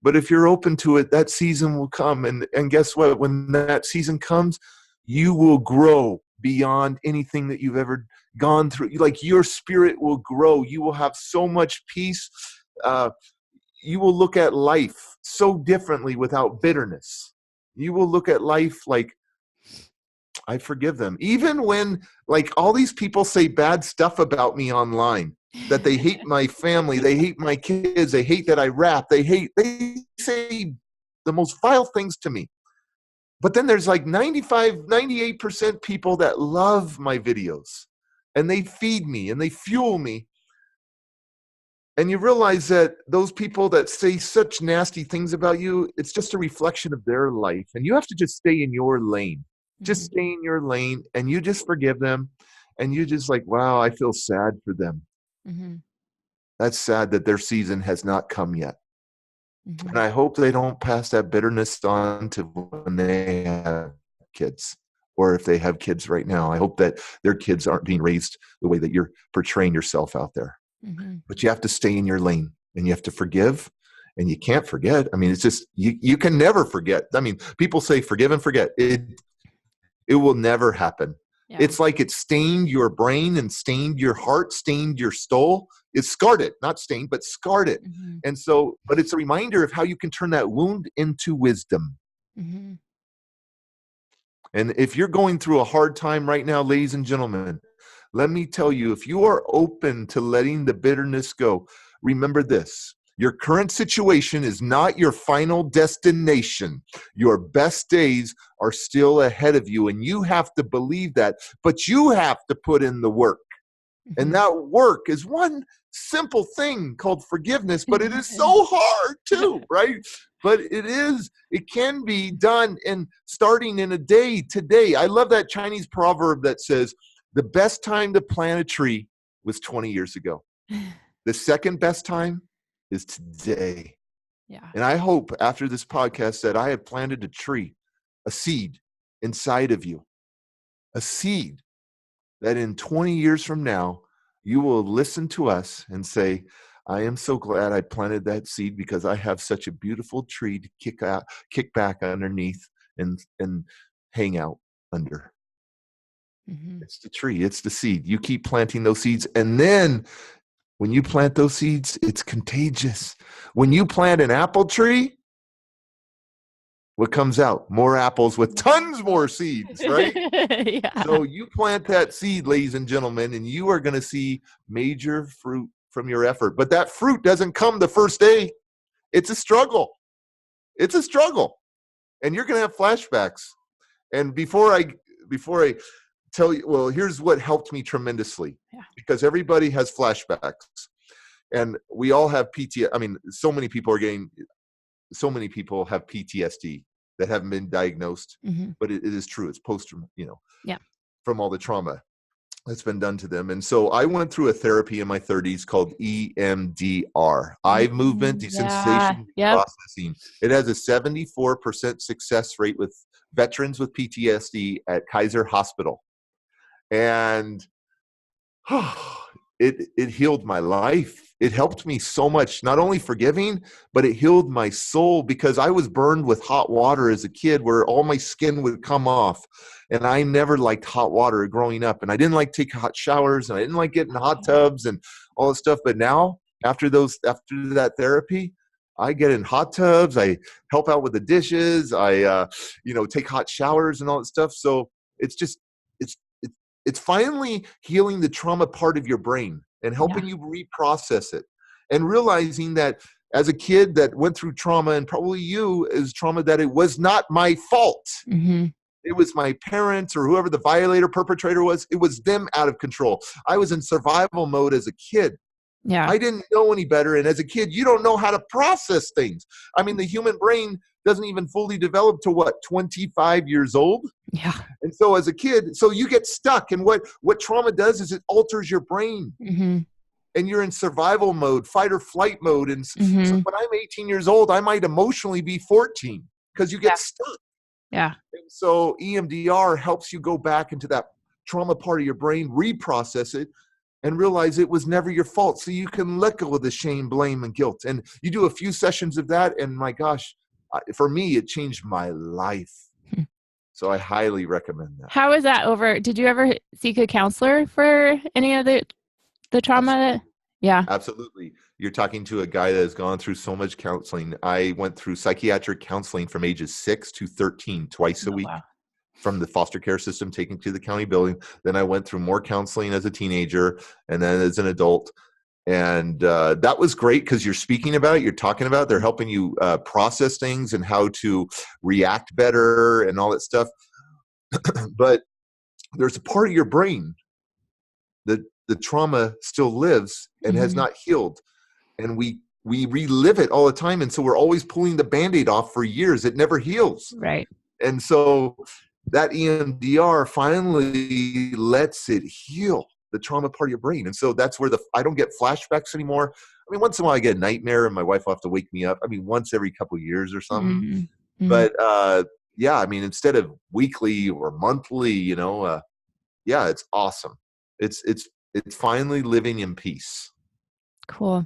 But if you're open to it, that season will come. And guess what? When that season comes, you will grow beyond anything that you've ever gone through. Like, your spirit will grow. You will have so much peace. You will look at life so differently without bitterness. You will look at life like, I forgive them. Even when, like, all these people say bad stuff about me online, that they hate my family, they hate my kids, they hate that I rap, they say the most vile things to me. But then there's like 98% people that love my videos, and they feed me and they fuel me. And you realize that those people that say such nasty things about you, it's just a reflection of their life. And you have to just stay in your lane. Just stay in your lane, and you just forgive them. And you just like, wow, I feel sad for them. Mm-hmm. That's sad that their season has not come yet. Mm-hmm. And I hope they don't pass that bitterness on to when they have kids, or if they have kids right now. I hope that their kids aren't being raised the way that you're portraying yourself out there. Mm-hmm. But you have to stay in your lane, and you have to forgive, and you can't forget. I mean, it's just, you can never forget. I mean, people say forgive and forget. It will never happen. Yeah. It's like it stained your brain and stained your heart, stained your soul. It scarred it, not stained, but scarred it. Mm-hmm. And so, but it's a reminder of how you can turn that wound into wisdom. Mm-hmm. And if you're going through a hard time right now, ladies and gentlemen, let me tell you, if you are open to letting the bitterness go, remember this: your current situation is not your final destination. Your best days are still ahead of you, and you have to believe that, but you have to put in the work. Mm-hmm. And that work is one simple thing called forgiveness, but it is so hard too, right? But it can be done, and starting in a day today. I love that Chinese proverb that says, the best time to plant a tree was 20 years ago. The second best time is today. Yeah. And I hope after this podcast that I have planted a tree, a seed inside of you, a seed that in 20 years from now, you will listen to us and say, I am so glad I planted that seed, because I have such a beautiful tree to kick back underneath and hang out under. Mm-hmm. It's the tree. It's the seed. You keep planting those seeds. And then when you plant those seeds, it's contagious. When you plant an apple tree, what comes out? More apples with tons more seeds, right? Yeah. So you plant that seed, ladies and gentlemen, and you are going to see major fruit from your effort. But that fruit doesn't come the first day. It's a struggle. It's a struggle. And you're going to have flashbacks. And before I tell you, well, here's what helped me tremendously. Yeah. Because everybody has flashbacks. And we all have PTSD. I mean, so many people have PTSD that haven't been diagnosed, Mm-hmm. but it is true. It's post, Yeah. from all the trauma that's been done to them. And so I went through a therapy in my 30s called EMDR, eye movement desensitization processing. It has a 74% success rate with veterans with PTSD at Kaiser Hospital. And it healed my life. It helped me so much, not only forgiving, but it healed my soul, because I was burned with hot water as a kid where all my skin would come off. And I never liked hot water growing up. And I didn't like taking hot showers, and I didn't like getting hot tubs and all this stuff. But now, after that therapy, I get in hot tubs. I help out with the dishes. I, take hot showers and all that stuff. So it's just, it's finally healing the trauma part of your brain and helping you reprocess it, and realizing that as a kid that went through trauma, and probably you is trauma, that it was not my fault. Mm-hmm. It was my parents or whoever the violator perpetrator was. It was them out of control. I was in survival mode as a kid. Yeah. I didn't know any better. And as a kid, you don't know how to process things. I mean, the human brain doesn't even fully develop to 25 years old. Yeah. And so as a kid, so you get stuck. And what trauma does is it alters your brain. Mm-hmm. And you're in survival mode, fight or flight mode. And so Mm-hmm. when I'm 18 years old, I might emotionally be 14 because you get stuck. Yeah. And so EMDR helps you go back into that trauma part of your brain, reprocess it, and realize it was never your fault. So you can let go of the shame, blame, and guilt. And you do a few sessions of that, and my gosh, for me, it changed my life. So I highly recommend that. How is that over? Did you ever seek a counselor for any of the trauma? Yeah. Absolutely. You're talking to a guy that has gone through so much counseling. I went through psychiatric counseling from ages 6 to 13, twice a week. Wow. From the foster care system, taken to the county building. Then I went through more counseling as a teenager, and then as an adult. And that was great because you're speaking about it, you're talking about it, they're helping you process things and how to react better and all that stuff. But there's a part of your brain that the trauma still lives and has not healed. And we relive it all the time. And so we're always pulling the Band-Aid off for years. It never heals. Right. And so that EMDR finally lets it heal the trauma part of your brain. And so that's where I don't get flashbacks anymore. I mean, once in a while I get a nightmare and my wife will have to wake me up. I mean, once every couple of years or something. Mm-hmm. But yeah, I mean, instead of weekly or monthly, yeah, it's awesome. It's finally living in peace. Cool.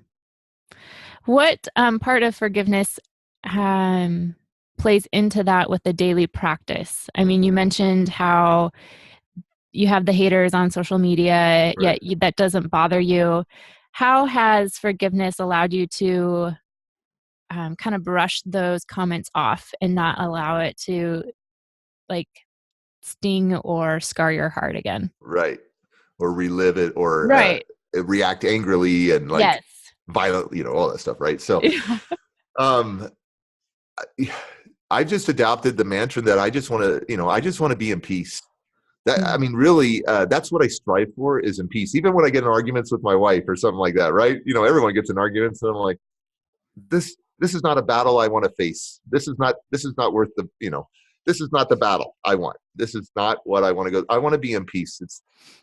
What part of forgiveness plays into that with the daily practice? I mean, you mentioned how you have the haters on social media, Right. yet that doesn't bother you. How has forgiveness allowed you to kind of brush those comments off and not allow it to sting or scar your heart again? Right. Or relive it, or Right. react angrily and Yes. violent, all that stuff. Right. So, I just adopted the mantra that I just want to be in peace. That, I mean, really, that's what I strive for, is in peace. Even when I get in arguments with my wife or something like that, right? Everyone gets in arguments, and I'm like, this is not a battle I want to face. This is not worth this is not the battle I want. This is not what I want to go. I want to be in peace.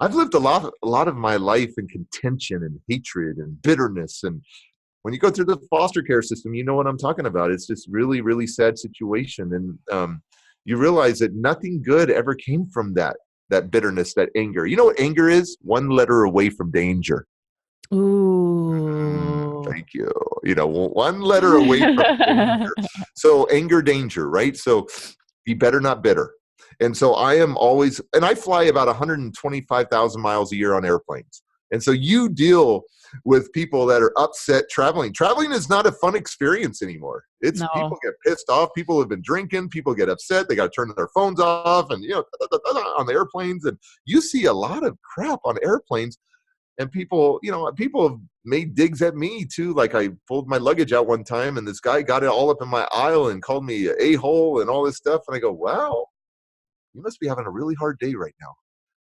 I've lived a lot of my life in contention and hatred and bitterness. And when you go through the foster care system, you know what I'm talking about. It's this really, really sad situation. And you realize that nothing good ever came from that bitterness, that anger. You know what anger is? One letter away from danger. Ooh. Thank you. One letter away from danger. So anger, danger, right? So be better, not bitter. And so I am always, and I fly about 125,000 miles a year on airplanes. And so you deal with people that are upset traveling. Traveling is not a fun experience anymore. No. People get pissed off. People have been drinking. People get upset. They got to turn their phones off and, on the airplanes. And you see a lot of crap on airplanes. And people have made digs at me too. Like I pulled my luggage out one time and this guy got it all up in my aisle and called me an a-hole and all this stuff. And I go, wow, you must be having a really hard day right now.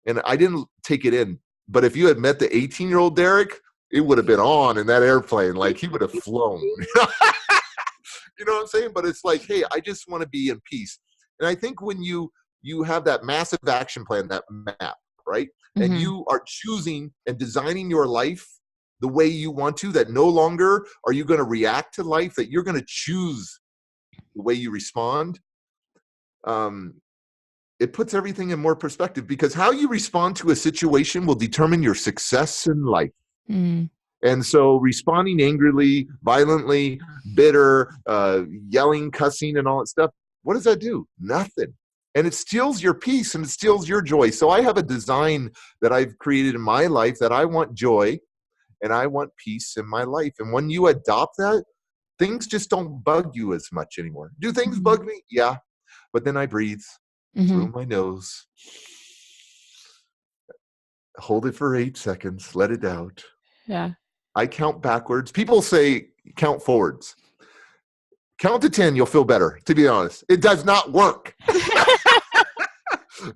And I didn't take it in. But if you had met the 18-year-old Derek, it would have been on in that airplane. Like he would have flown. You know what I'm saying? But it's like, hey, I just want to be in peace. And I think when you have that massive action plan, that map, right? And you are choosing and designing your life the way you want to, that no longer are you going to react to life, that you're going to choose the way you respond. It puts everything in more perspective, because how you respond to a situation will determine your success in life. Mm. And so responding angrily, violently, bitter, yelling, cussing, and all that stuff, what does that do? Nothing. And it steals your peace and it steals your joy. So I have a design that I've created in my life that I want joy and I want peace in my life. And when you adopt that, things just don't bug you as much anymore. Do things bug me? Yeah. But then I breathe through my nose, hold it for 8 seconds, let it out. Yeah. I count backwards. People say count forwards. Count to 10, you'll feel better, to be honest. It does not work.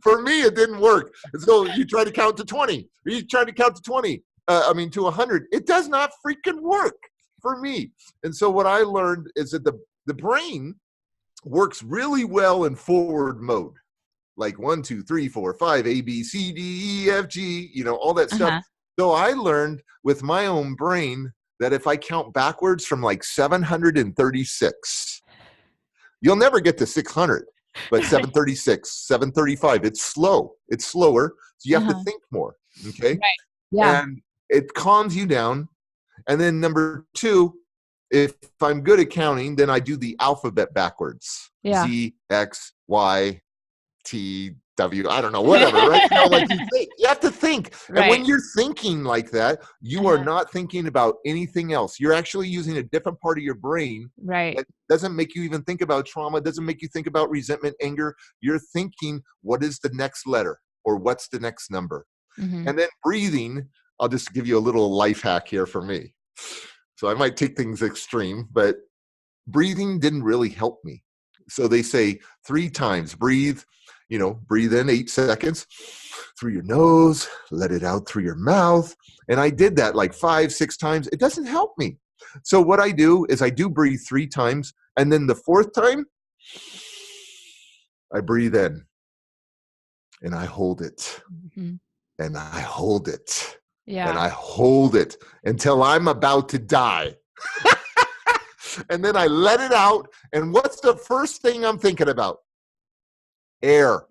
For me, it didn't work. So you try to count to 20. You try to count to 20. To 100. It does not freaking work for me. And so what I learned is that the brain works really well in forward mode. Like 1, 2, 3, 4, 5, A, B, C, D, E, F, G, all that stuff. So I learned with my own brain that if I count backwards from like 736, you'll never get to 600, but 736, 735, it's slow. It's slower. So you have to think more. Okay. Right. Yeah. And it calms you down. And then number 2, if I'm good at counting, then I do the alphabet backwards. Yeah. Z, X, Y, T, W, I don't know, whatever, right? You have to think. Right. And when you're thinking like that, you are not thinking about anything else. You're actually using a different part of your brain. Right. That doesn't make you even think about trauma, doesn't make you think about resentment, anger. You're thinking, what is the next letter or what's the next number? And then breathing, I'll just give you a little life hack here for me. So I might take things extreme, but breathing didn't really help me. So they say 3 times, breathe in 8 seconds through your nose, let it out through your mouth. And I did that like 5, 6 times. It doesn't help me. So what I do is I do breathe 3 times. And then the 4th time, I breathe in and I hold it and I hold it and I hold it until I'm about to die. And then I let it out. And what's the first thing I'm thinking about? Air.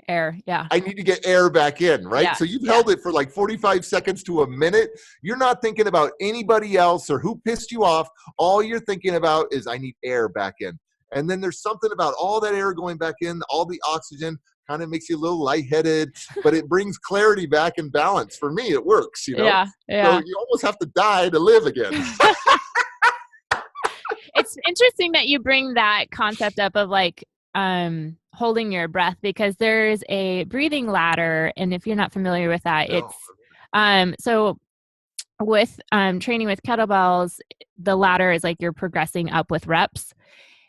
Yeah. I need to get air back in, right? So you've held it for like 45 seconds to a minute. You're not thinking about anybody else or who pissed you off. All you're thinking about is I need air back in. And then there's something about all that air going back in, all the oxygen kind of makes you a little lightheaded, but it brings clarity back and balance. For me, it works, Yeah. So you almost have to die to live again. It's interesting that you bring that concept up of like holding your breath, because there's a breathing ladder, and if you're not familiar with that, it's so with training with kettlebells, the ladder is like you're progressing up with reps,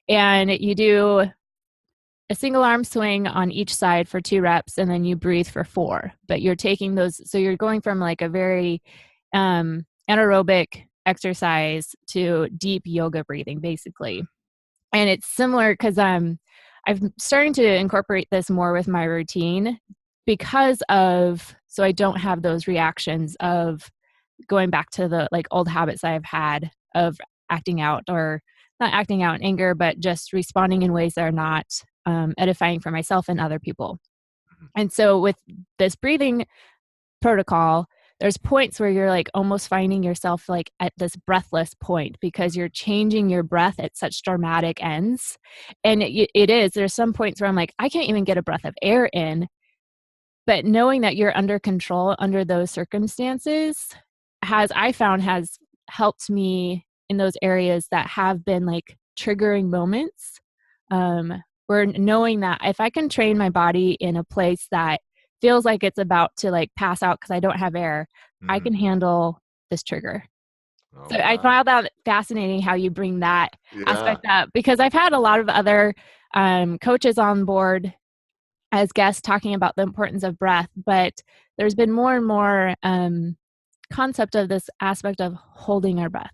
and you do a single arm swing on each side for 2 reps, and then you breathe for 4. But you're taking those, so you're going from like a very anaerobic exercise to deep yoga breathing, basically. And it's similar because I'm starting to incorporate this more with my routine so I don't have those reactions of going back to the like old habits I've had of acting out, or not acting out in anger, but just responding in ways that are not edifying for myself and other people. And so with this breathing protocol, there's points where you're like almost finding yourself like at this breathless point because you're changing your breath at such dramatic ends. And there's some points where I'm like, I can't even get a breath of air in. But knowing that you're under control under those circumstances has helped me in those areas that have been like triggering moments. Where knowing that if I can train my body in a place that feels like it's about to like pass out because I don't have air, I can handle this trigger. So I found that fascinating how you bring that aspect up, because I've had a lot of other coaches on board as guests talking about the importance of breath, but there's been more and more concept of this aspect of holding our breath.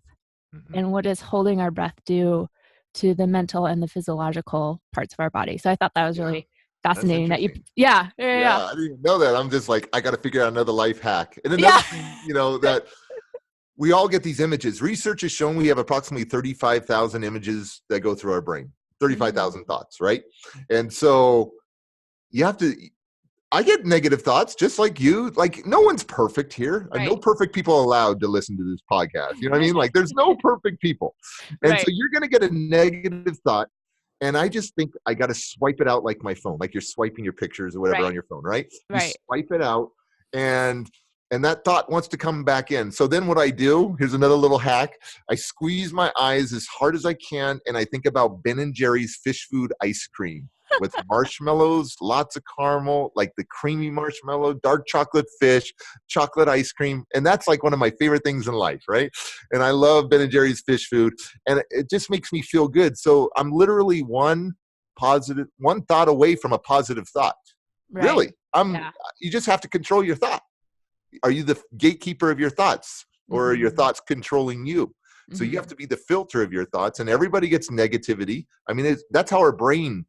And what does holding our breath do to the mental and the physiological parts of our body? So I thought that was really fascinating that you, I didn't even know that. I'm just like, I got to figure out another life hack. And another thing, that we all get these images. Research has shown we have approximately 35,000 images that go through our brain, 35,000 thoughts, right? And so you have to, I get negative thoughts just like you. Like, no one's perfect here. Right. No perfect people allowed to listen to this podcast. You know what I mean? Like, there's no perfect people. And so you're going to get a negative thought. And I just think I got to swipe it out like my phone, like you're swiping your pictures or whatever on your phone, right? You swipe it out, and that thought wants to come back in. So then what I do, here's another little hack. I squeeze my eyes as hard as I can, and I think about Ben & Jerry's fish food ice cream with marshmallows, lots of caramel, like the creamy marshmallow, dark chocolate fish, chocolate ice cream. And that's like one of my favorite things in life, right? And I love Ben & Jerry's fish food, and it just makes me feel good. So I'm literally one thought away from a positive thought. Right. Really. You just have to control your thought. Are you the gatekeeper of your thoughts, or are your thoughts controlling you? So you have to be the filter of your thoughts, and everybody gets negativity. I mean, that's how our brain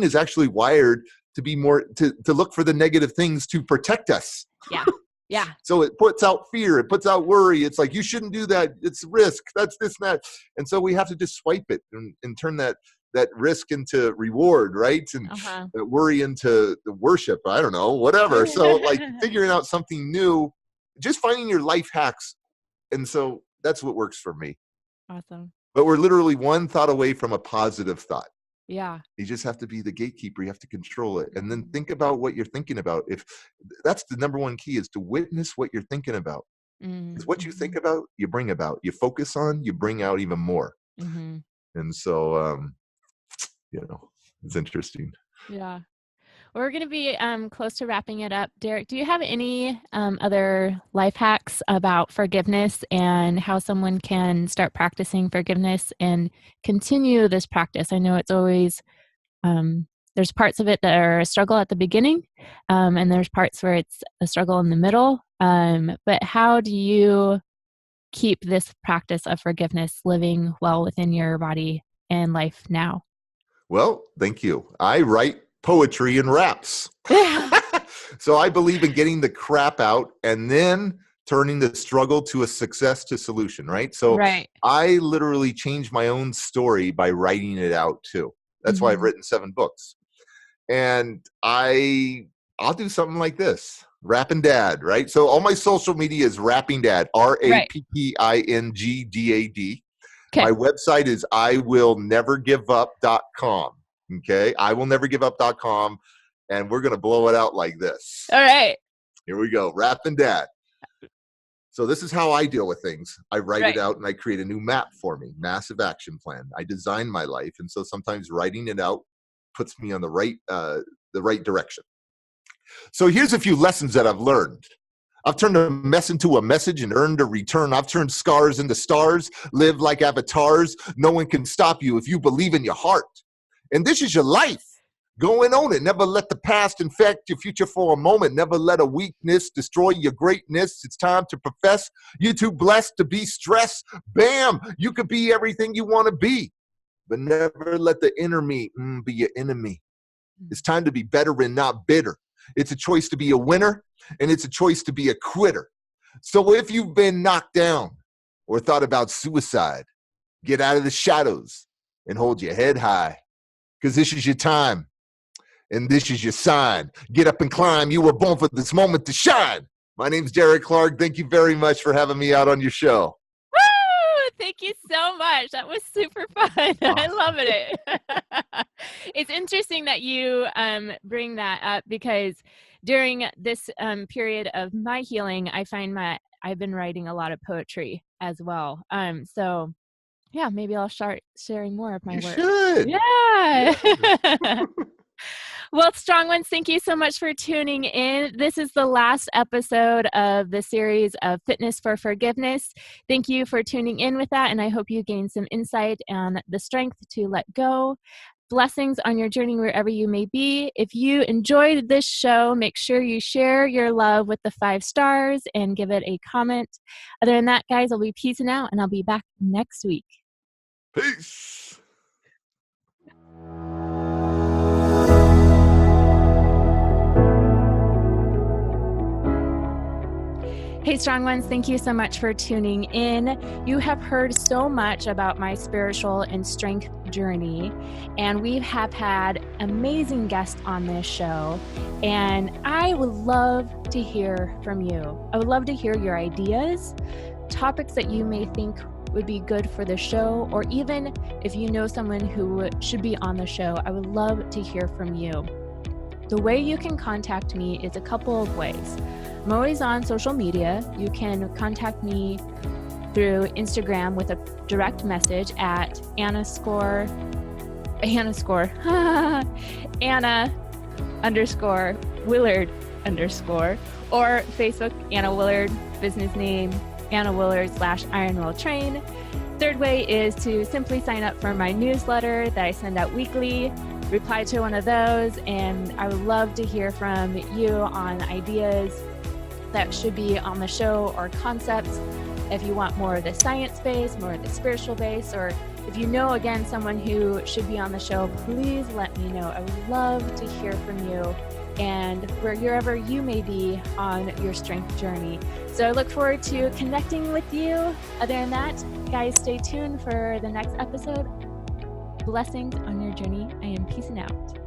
is actually wired to be more, to look for the negative things to protect us. Yeah. Yeah. So it puts out fear. It puts out worry. It's like, you shouldn't do that. It's risk. That's this and that. And so we have to just swipe it and turn that risk into reward, right? And that worry into the worship. I don't know, whatever. So like figuring out something new, just finding your life hacks. And so that's what works for me. Awesome. But we're literally one thought away from a positive thought. Yeah. You just have to be the gatekeeper. You have to control it. And then think about what you're thinking about. If that's the number one key, is to witness what you're thinking about. Because what you think about, you bring about. You focus on, you bring out even more. And so, it's interesting. Yeah. We're going to be close to wrapping it up. Derek, do you have any other life hacks about forgiveness and how someone can start practicing forgiveness and continue this practice? I know it's always, there's parts of it that are a struggle at the beginning, and there's parts where it's a struggle in the middle. But how do you keep this practice of forgiveness living well within your body and life now? Well, thank you. I write poetry and raps. So I believe in getting the crap out and then turning the struggle to a success to solution, right? So I literally changed my own story by writing it out too. That's why I've written 7 books. And I'll do something like this. Rapping Dad, right? So all my social media is Rapping Dad, RAPPINGDAD. Okay. My website is iwillnevergiveup.com. Okay. iwillnevergiveup.com. And we're going to blow it out like this. All right. Here we go. Rapping Dad. So this is how I deal with things. I write it out and I create a new map for me. Massive action plan. I design my life. And so sometimes writing it out puts me on the right direction. So here's a few lessons that I've learned. I've turned a mess into a message and earned a return. I've turned scars into stars, live like avatars. No one can stop you if you believe in your heart. And this is your life. Go and own it. Never let the past infect your future for a moment. Never let a weakness destroy your greatness. It's time to profess. You're too blessed to be stressed. Bam! You could be everything you want to be. But never let the inner me be your enemy. It's time to be better and not bitter. It's a choice to be a winner, and it's a choice to be a quitter. So if you've been knocked down or thought about suicide, get out of the shadows and hold your head high, because this is your time, and this is your sign. Get up and climb. You were born for this moment to shine. My name's Derek Clark. Thank you very much for having me out on your show. Woo! Thank you so much. That was super fun. I love it. It's interesting that you bring that up, because during this period of my healing, I find I've been writing a lot of poetry as well. So yeah, maybe I'll start sharing more of my work. Should. Yeah. Well, Strong Ones, thank you so much for tuning in. This is the last episode of the series of Fitness for Forgiveness. Thank you for tuning in with that, and I hope you gained some insight on the strength to let go. Blessings on your journey wherever you may be. If you enjoyed this show, make sure you share your love with the 5 stars and give it a comment. Other than that, guys, I'll be peacing out, and I'll be back next week. Peace. Hey, Strong Ones, thank you so much for tuning in. You have heard so much about my spiritual and strength journey, and we have had amazing guest on this show, and I would love to hear from you. I would love to hear your ideas, topics that you may think would be good for the show, or even if you know someone who should be on the show, I would love to hear from you. The way you can contact me is a couple of ways. I'm always on social media. You can contact me through Instagram with a direct message at Anna_Willard, or Facebook, Anna Willard, business name, Anna Willard /IronWillTrain. Third way is to simply sign up for my newsletter that I send out weekly. Reply to one of those, and I would love to hear from you on ideas that should be on the show or concepts. If you want more of the science base, more of the spiritual base, or if you know, again, someone who should be on the show, please let me know. I would love to hear from you and wherever you may be on your strength journey. So I look forward to connecting with you. Other than that, guys, stay tuned for the next episode. Blessings on your journey. I am peacing out.